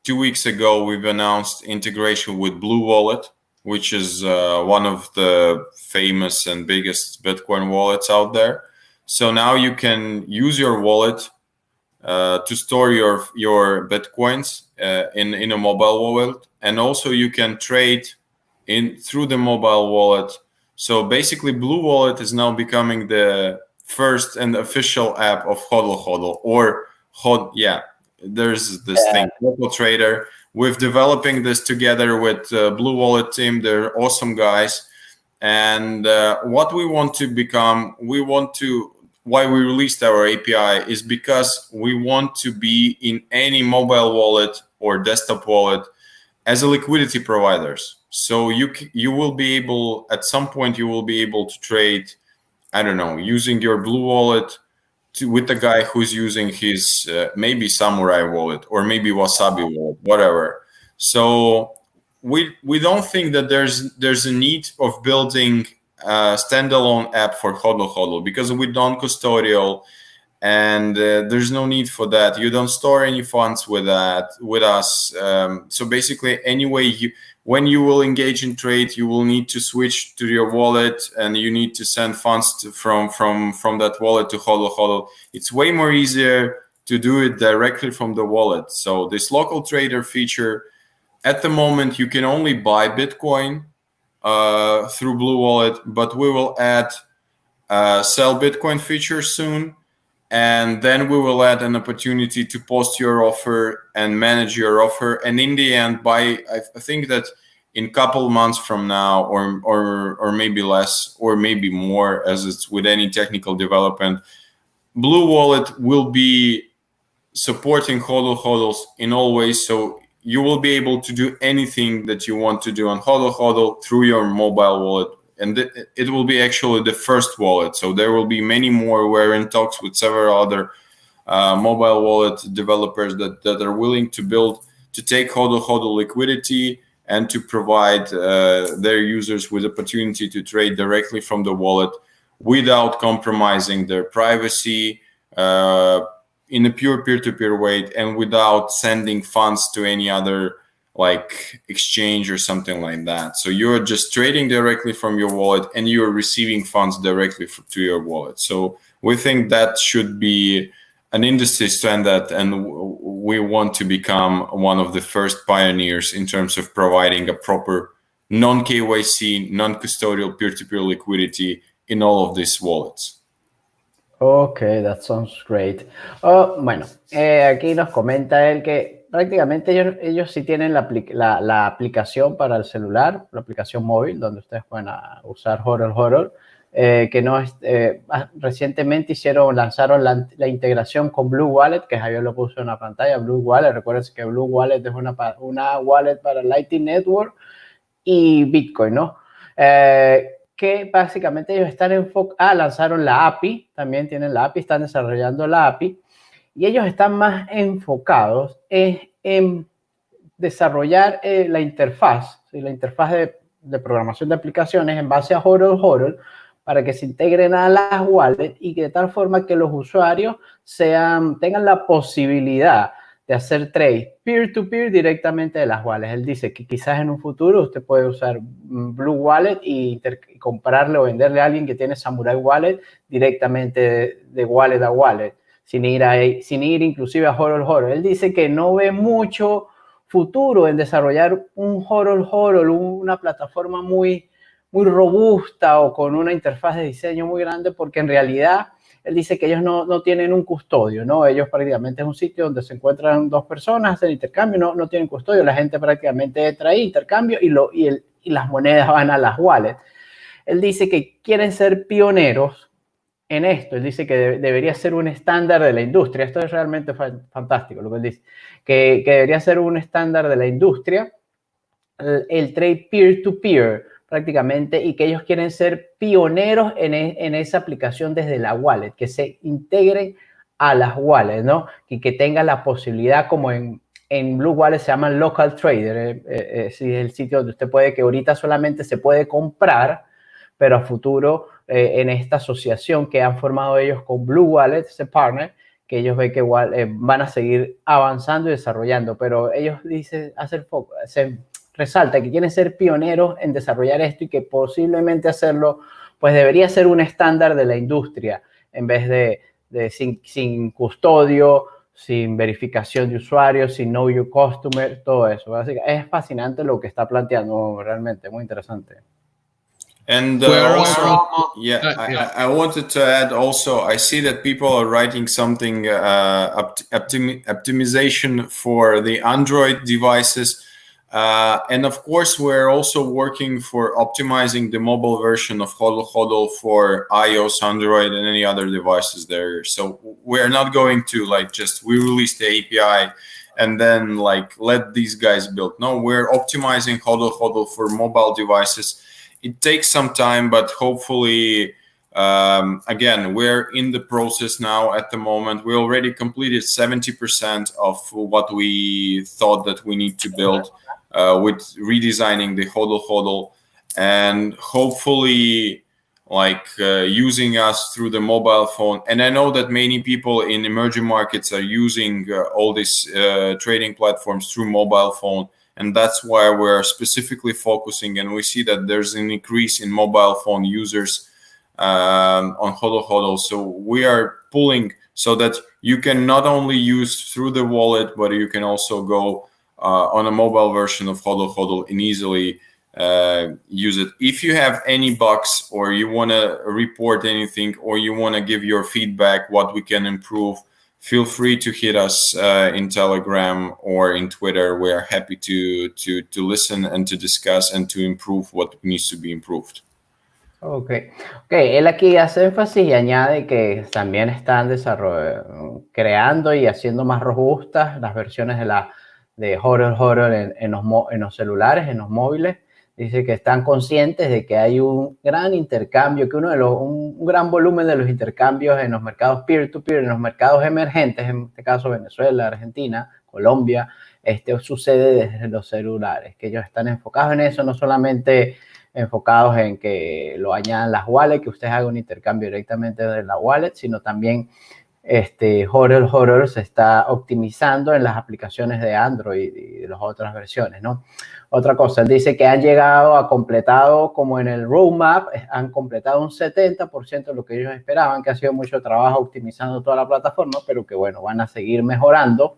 2 weeks ago, we've announced integration with Blue Wallet. which is one of the famous and biggest Bitcoin wallets out there. So now you can use your wallet to store your Bitcoins in a mobile wallet, and also you can trade through the mobile wallet. So basically, Blue Wallet is now becoming the first and official app of HodlHodl, or there's this thing, local trader. We're developing this together with Blue Wallet team. They're awesome guys. And what we want to become, why we released our API is because we want to be in any mobile wallet or desktop wallet as a liquidity providers. So you will be able, at some point, you will be able to trade, I don't know, using your Blue Wallet with the guy who's using his maybe Samurai wallet or maybe Wasabi wallet, whatever. So we don't think that there's a need of building a standalone app for HodlHodl because we don't custodial, and there's no need for that. You don't store any funds with us. So basically, anyway, when you will engage in trade, you will need to switch to your wallet, and you need to send funds from that wallet to HodlHodl. It's way more easier to do it directly from the wallet. So this local trader feature, at the moment, you can only buy Bitcoin through Blue Wallet, but we will add sell Bitcoin feature soon. And then we will add an opportunity to post your offer and manage your offer. And in the end, I think that in a couple months from now, or maybe less, or maybe more, as it's with any technical development, Blue Wallet will be supporting HodlHodls in all ways. So you will be able to do anything that you want to do on HodlHodl through your mobile wallet. And it will be actually the first wallet. So there will be many more. We're in talks with several other mobile wallet developers that are willing to take HodlHodl liquidity and to provide their users with opportunity to trade directly from the wallet without compromising their privacy in a pure peer-to-peer way, and without sending funds to any other like exchange or something like that. So you're just trading directly from your wallet and you're receiving funds directly to your wallet. So we think that should be an industry standard, and we want to become one of the first pioneers in terms of providing a proper non-KYC, non-custodial peer-to-peer liquidity in all of these wallets. Okay, that sounds great. Bueno, aquí nos comenta él que prácticamente ellos sí tienen la aplicación para el celular, la aplicación móvil, donde ustedes pueden usar HodlHodl, que no es, recientemente lanzaron la integración con Blue Wallet, que Javier lo puso en la pantalla. Blue Wallet, recuerden que Blue Wallet es una wallet para Lightning Network y Bitcoin, ¿no? Que básicamente ellos están lanzaron la API, también tienen la API, están desarrollando la API, y ellos están más enfocados en desarrollar la interfaz, ¿sí? La interfaz de programación de aplicaciones en base a HodlHodl para que se integren a las wallets y que de tal forma que los usuarios tengan la posibilidad de hacer trade peer-to-peer directamente de las wallets. Él dice que quizás en un futuro usted puede usar Blue Wallet y comprarle o venderle a alguien que tiene Samurai Wallet directamente de wallet a wallet, sin ir inclusive a HodlHodl. Él dice que no ve mucho futuro en desarrollar un HodlHodl, una plataforma muy robusta o con una interfaz de diseño muy grande, porque en realidad él dice que ellos no tienen un custodio, ¿no? Ellos prácticamente es un sitio donde se encuentran dos personas, hacen intercambio, no tienen custodio. La gente prácticamente trae intercambio y las monedas van a las wallets. Él dice que quieren ser pioneros en esto. Él dice que debería ser un estándar de la industria. Esto es realmente fantástico lo que él dice. Que debería ser un estándar de la industria, el trade peer-to-peer, prácticamente, y que ellos quieren ser pioneros en esa aplicación desde la wallet, que se integren a las wallets, ¿no? Y que tengan la posibilidad, como en Blue Wallet se llama local trader, es el sitio donde usted puede, que ahorita solamente se puede comprar, pero a futuro en esta asociación que han formado ellos con Blue Wallet, ese partner, que ellos ven que van a seguir avanzando y desarrollando, pero ellos dicen, resalta que quieren ser pioneros en desarrollar esto y que posiblemente hacerlo, pues debería ser un estándar de la industria, en vez de sin custodio, sin verificación de usuarios, sin know your customer, todo eso. Básicamente, es fascinante lo que está planteando, realmente, muy interesante. And We're also, almost- yeah, yeah. I wanted to add also, I see that people are writing something optimization for the Android devices. And of course, we're also working for optimizing the mobile version of HodlHodl for iOS, Android, and any other devices there. So we're not going to we release the API and then let these guys build. No, we're optimizing HodlHodl for mobile devices. It takes some time, but hopefully, again, we're in the process now at the moment. We already completed 70% of what we thought that we need to build with redesigning the HodlHodl, and hopefully using us through the mobile phone. And I know that many people in emerging markets are using all these trading platforms through mobile phone. And that's why we're specifically focusing, and we see that there's an increase in mobile phone users on HodlHodl. So we are pulling so that you can not only use through the wallet, but you can also go on a mobile version of HodlHodl and easily use it. If you have any bugs or you want to report anything or you want to give your feedback, what we can improve, feel free to hit us in Telegram or in Twitter. We are happy to listen and to discuss and to improve what needs to be improved. Okay. Él aquí hace énfasis y añade que también están creando y haciendo más robustas las versiones de HodlHodl en los celulares, en los móviles. Dice que están conscientes de que hay un gran intercambio, que un gran volumen de los intercambios en los mercados peer-to-peer, en los mercados emergentes, en este caso Venezuela, Argentina, Colombia, sucede desde los celulares, que ellos están enfocados en eso, no solamente enfocados en que lo añadan las wallets, que usted haga un intercambio directamente desde la wallet, sino también HodlHodl se está optimizando en las aplicaciones de Android y de las otras versiones, ¿no? Otra cosa, él dice que han completado como en el roadmap, han completado un 70% de lo que ellos esperaban, que ha sido mucho trabajo optimizando toda la plataforma, pero que bueno, van a seguir mejorando.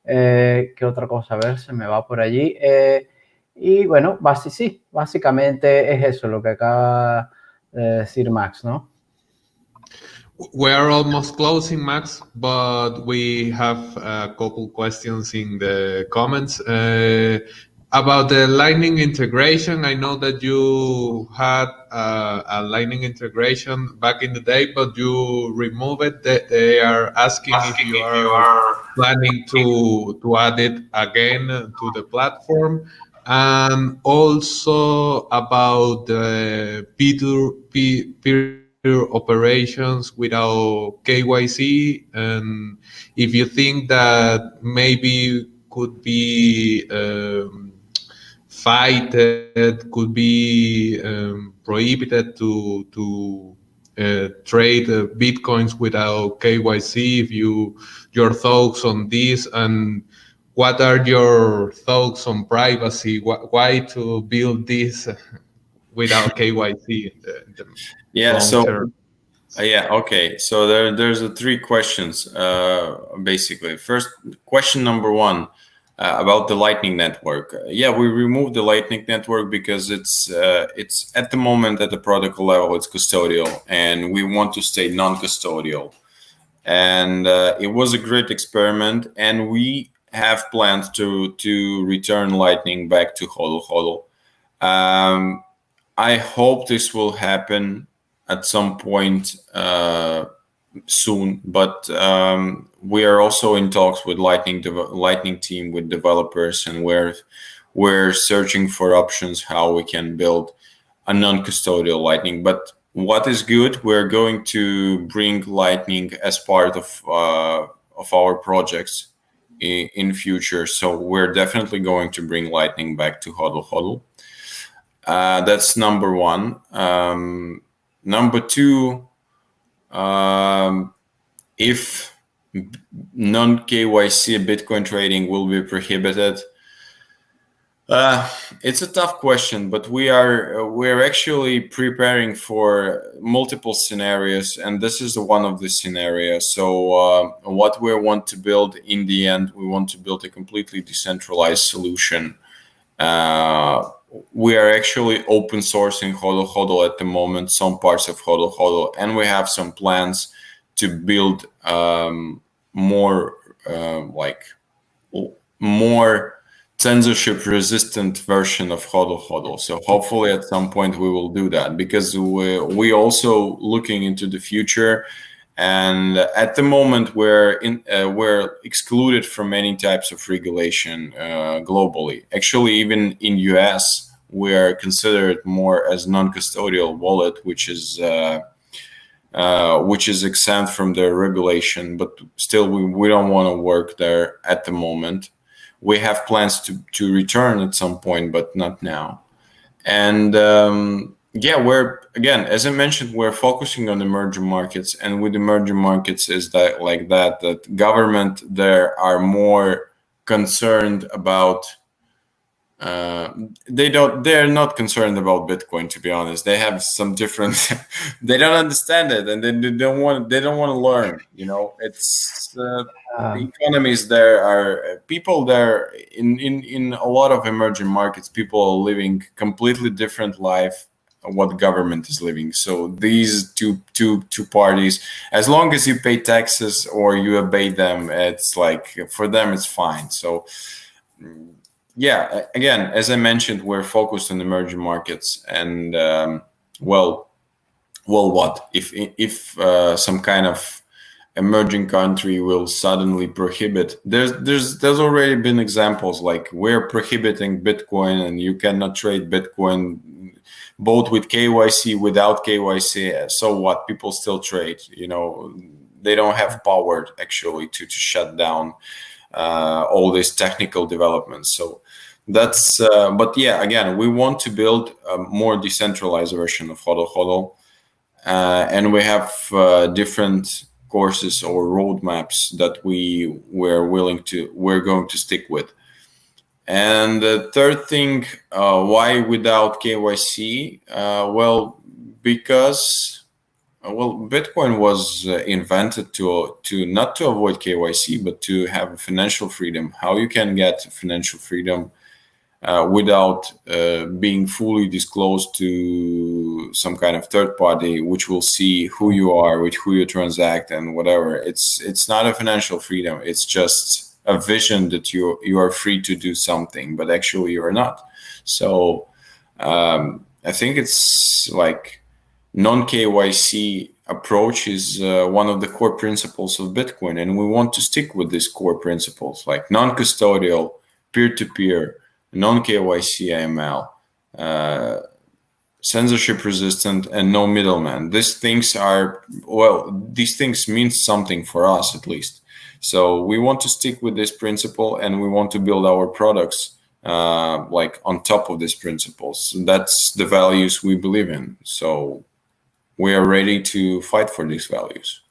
¿Qué otra cosa? A ver, se me va por allí. Y bueno, sí, básicamente es eso lo que acaba de decir Max, ¿no? We're almost closing, Max, but we have a couple questions in the comments. About the Lightning integration, I know that you had a Lightning integration back in the day, but you removed it. They are asking if you are planning to add it again to the platform. And also about the peer operations without KYC, and if you think that maybe could be could be prohibited to trade bitcoins without KYC. If your thoughts on this, and what are your thoughts on privacy? Why to build this without KYC? Yeah. So okay. So there's three questions basically. First, question number one about the Lightning Network. We removed the Lightning Network because it's at the moment at the protocol level it's custodial, and we want to stay non-custodial. And it was a great experiment, and we have plans to return Lightning back to HodlHodl. I hope this will happen at some point soon, but we are also in talks with Lightning team, with developers, and we're searching for options how we can build a non-custodial Lightning. But what is good, we're going to bring Lightning as part of our projects in future. So we're definitely going to bring Lightning back to HodlHodl. That's number one. Number two, if non-KYC Bitcoin trading will be prohibited, It's a tough question, but we're actually preparing for multiple scenarios, and this is one of the scenarios. So what we want to build in the end, we want to build a completely decentralized solution. We are actually open sourcing HodlHodl at the moment, some parts of HodlHodl, and we have some plans to build more censorship resistant version of HodlHodl. So hopefully at some point we will do that, because we also looking into the future, and at the moment we're excluded from many types of regulation globally. Actually, even in US we are considered more as non-custodial wallet, which is exempt from the regulation, but still we don't want to work there at the moment. We have plans to return at some point, but not now. And we're, again, as I mentioned, we're focusing on emerging markets, and with emerging markets is that government there are more concerned about. They're not concerned about Bitcoin, to be honest. They have some different. They don't understand it, and they don't want to learn. It's the economies there are people there in a lot of emerging markets. People are living completely different life what government is living. So these two parties, as long as you pay taxes or you obey them, it's like for them it's fine. So. Yeah, again, as I mentioned, we're focused on emerging markets, and what if some kind of emerging country will suddenly prohibit? There's already been examples like we're prohibiting Bitcoin, and you cannot trade Bitcoin both with KYC, without KYC. So what? People still trade. They don't have power actually to shut down all these technical developments. So that's but yeah, again, we want to build a more decentralized version of HodlHodl, and we have different courses or roadmaps that we're going to stick with. And the third thing, why without KYC? Because Bitcoin was invented to not to avoid KYC, but to have financial freedom. How you can get financial freedom without being fully disclosed to some kind of third party, which will see who you are, with who you transact, and whatever. It's not a financial freedom. It's just a vision that you are free to do something, but actually you are not. So I think it's like non-KYC approach is one of the core principles of Bitcoin, and we want to stick with these core principles, like non-custodial, peer-to-peer, non-KYC AML, censorship resistant, and no middleman. These things mean something for us, at least. So we want to stick with this principle, and we want to build our products on top of these principles. That's the values we believe in. So we are ready to fight for these values.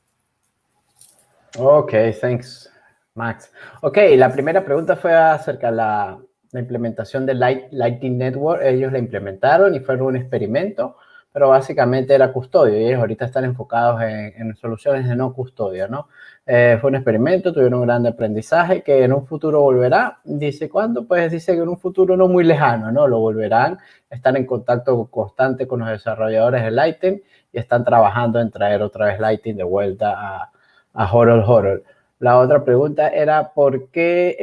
Ok, thanks, Max. Ok, la primera pregunta fue acerca de la implementación de Lightning Network. Ellos la implementaron y fueron un experimento, pero básicamente era custodio, y ellos ahorita están enfocados en soluciones de no custodio, ¿no? Fue un experimento, tuvieron un gran aprendizaje que en un futuro volverá. Dice, ¿cuándo? Pues dice que en un futuro no muy lejano, ¿no? Lo volverán. Están en contacto constante con los desarrolladores de Lightning y están trabajando en traer otra vez Lightning de vuelta a HodlHodl. La otra pregunta era ¿por qué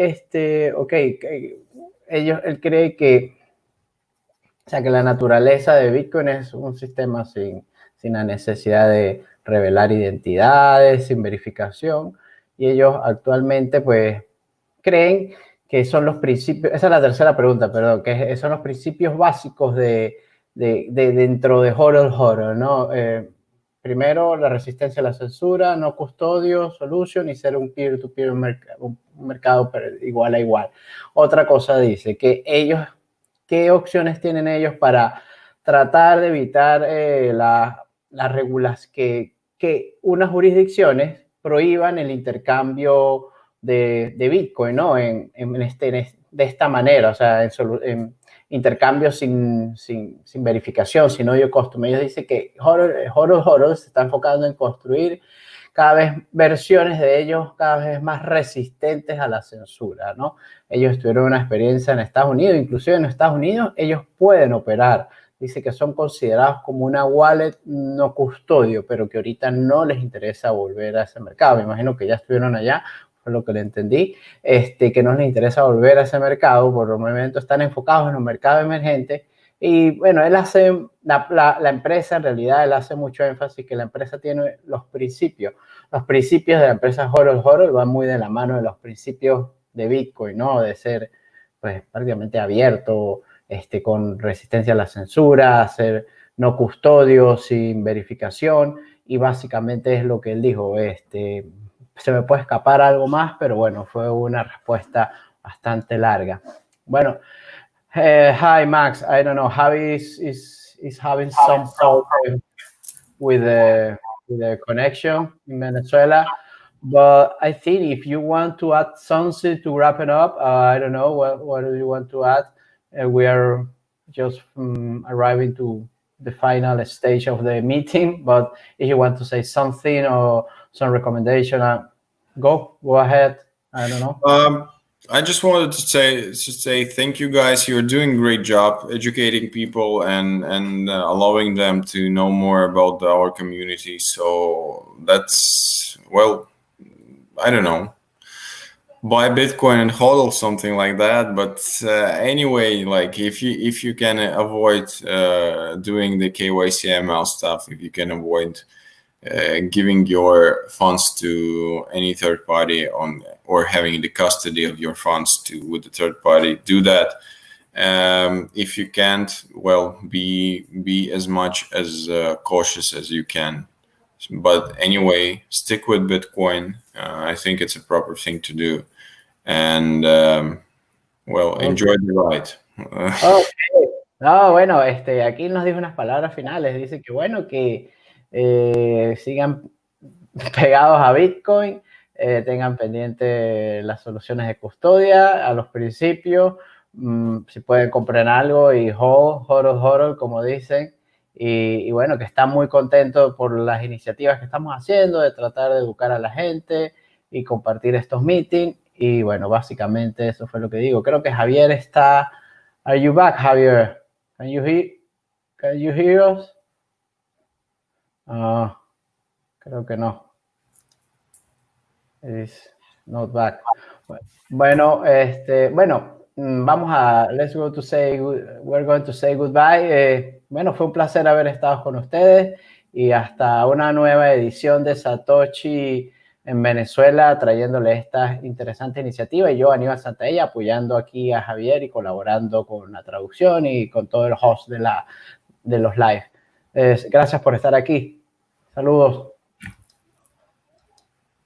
él cree que, o sea, que la naturaleza de Bitcoin es un sistema sin la necesidad de revelar identidades, sin verificación, y ellos actualmente pues creen que son los principios, esa es la tercera pregunta, perdón, que son los principios básicos de dentro de HodlHodl, ¿no? Primero, la resistencia a la censura, no custodio, solution, y ser un peer-to-peer, un mercado igual a igual. Otra cosa dice que ellos, ¿qué opciones tienen ellos para tratar de evitar las regulaciones, que unas jurisdicciones prohíban el intercambio de Bitcoin, ¿no? de esta manera, o sea, en intercambios sin verificación, sin know your customer. Ellos dicen que HodlHodl se está enfocando en construir cada vez versiones de ellos cada vez más resistentes a la censura, ¿no? Ellos tuvieron una experiencia en Estados Unidos, inclusive en Estados Unidos ellos pueden operar. Dice que son considerados como una wallet no custodio, pero que ahorita no les interesa volver a ese mercado. Me imagino que ya estuvieron allá, fue lo que le entendí, que no les interesa volver a ese mercado, por el momento están enfocados en los mercados emergentes. Y bueno, él hace, la empresa en realidad, él hace mucho énfasis que la empresa tiene los principios. Los principios de la empresa HodlHodl van muy de la mano de los principios de Bitcoin, ¿no? De ser, pues, prácticamente abierto, con resistencia a la censura, ser no custodio, sin verificación, y básicamente es lo que él dijo. Se me puede escapar algo más, pero bueno, fue una respuesta bastante larga. Bueno, hi Max, I don't know, Javi is having some problem with the connection in Venezuela, but I think if you want to add something to wrap it up, I don't know, what do you want to add? We are just arriving to the final stage of the meeting, but if you want to say something or some recommendation, go ahead. I don't know. I just wanted to say thank you guys. You're doing a great job educating people and allowing them to know more about our community. So that's, well, I don't know, buy Bitcoin and hodl, something like that. But anyway, like if you can avoid doing the KYC ML stuff, if you can avoid giving your funds to any third party or having the custody of your funds with the third party, do that. If you can't, well, be as much as cautious as you can. But anyway, stick with Bitcoin. I think it's a proper thing to do. And well, enjoy the ride. Okay. No, bueno, aquí nos dijo unas palabras finales. Dice que bueno, que sigan pegados a Bitcoin, tengan pendiente las soluciones de custodia, a los principios, si pueden comprar algo y HodlHodl, como dicen, y bueno, que están muy contentos por las iniciativas que estamos haciendo, de tratar de educar a la gente y compartir estos meetings, y bueno, básicamente eso fue lo que digo. Creo que Javier está... Are you back, Javier? Can you hear us? Creo que no. Is not back. Bueno, we're going to say goodbye. Bueno, fue un placer haber estado con ustedes y hasta una nueva edición de Satoshi en Venezuela, trayéndole estas interesantes iniciativas. Y yo, Aníbal Santaella, apoyando aquí a Javier y colaborando con la traducción y con todo el host de los live. Gracias por estar aquí. Saludos.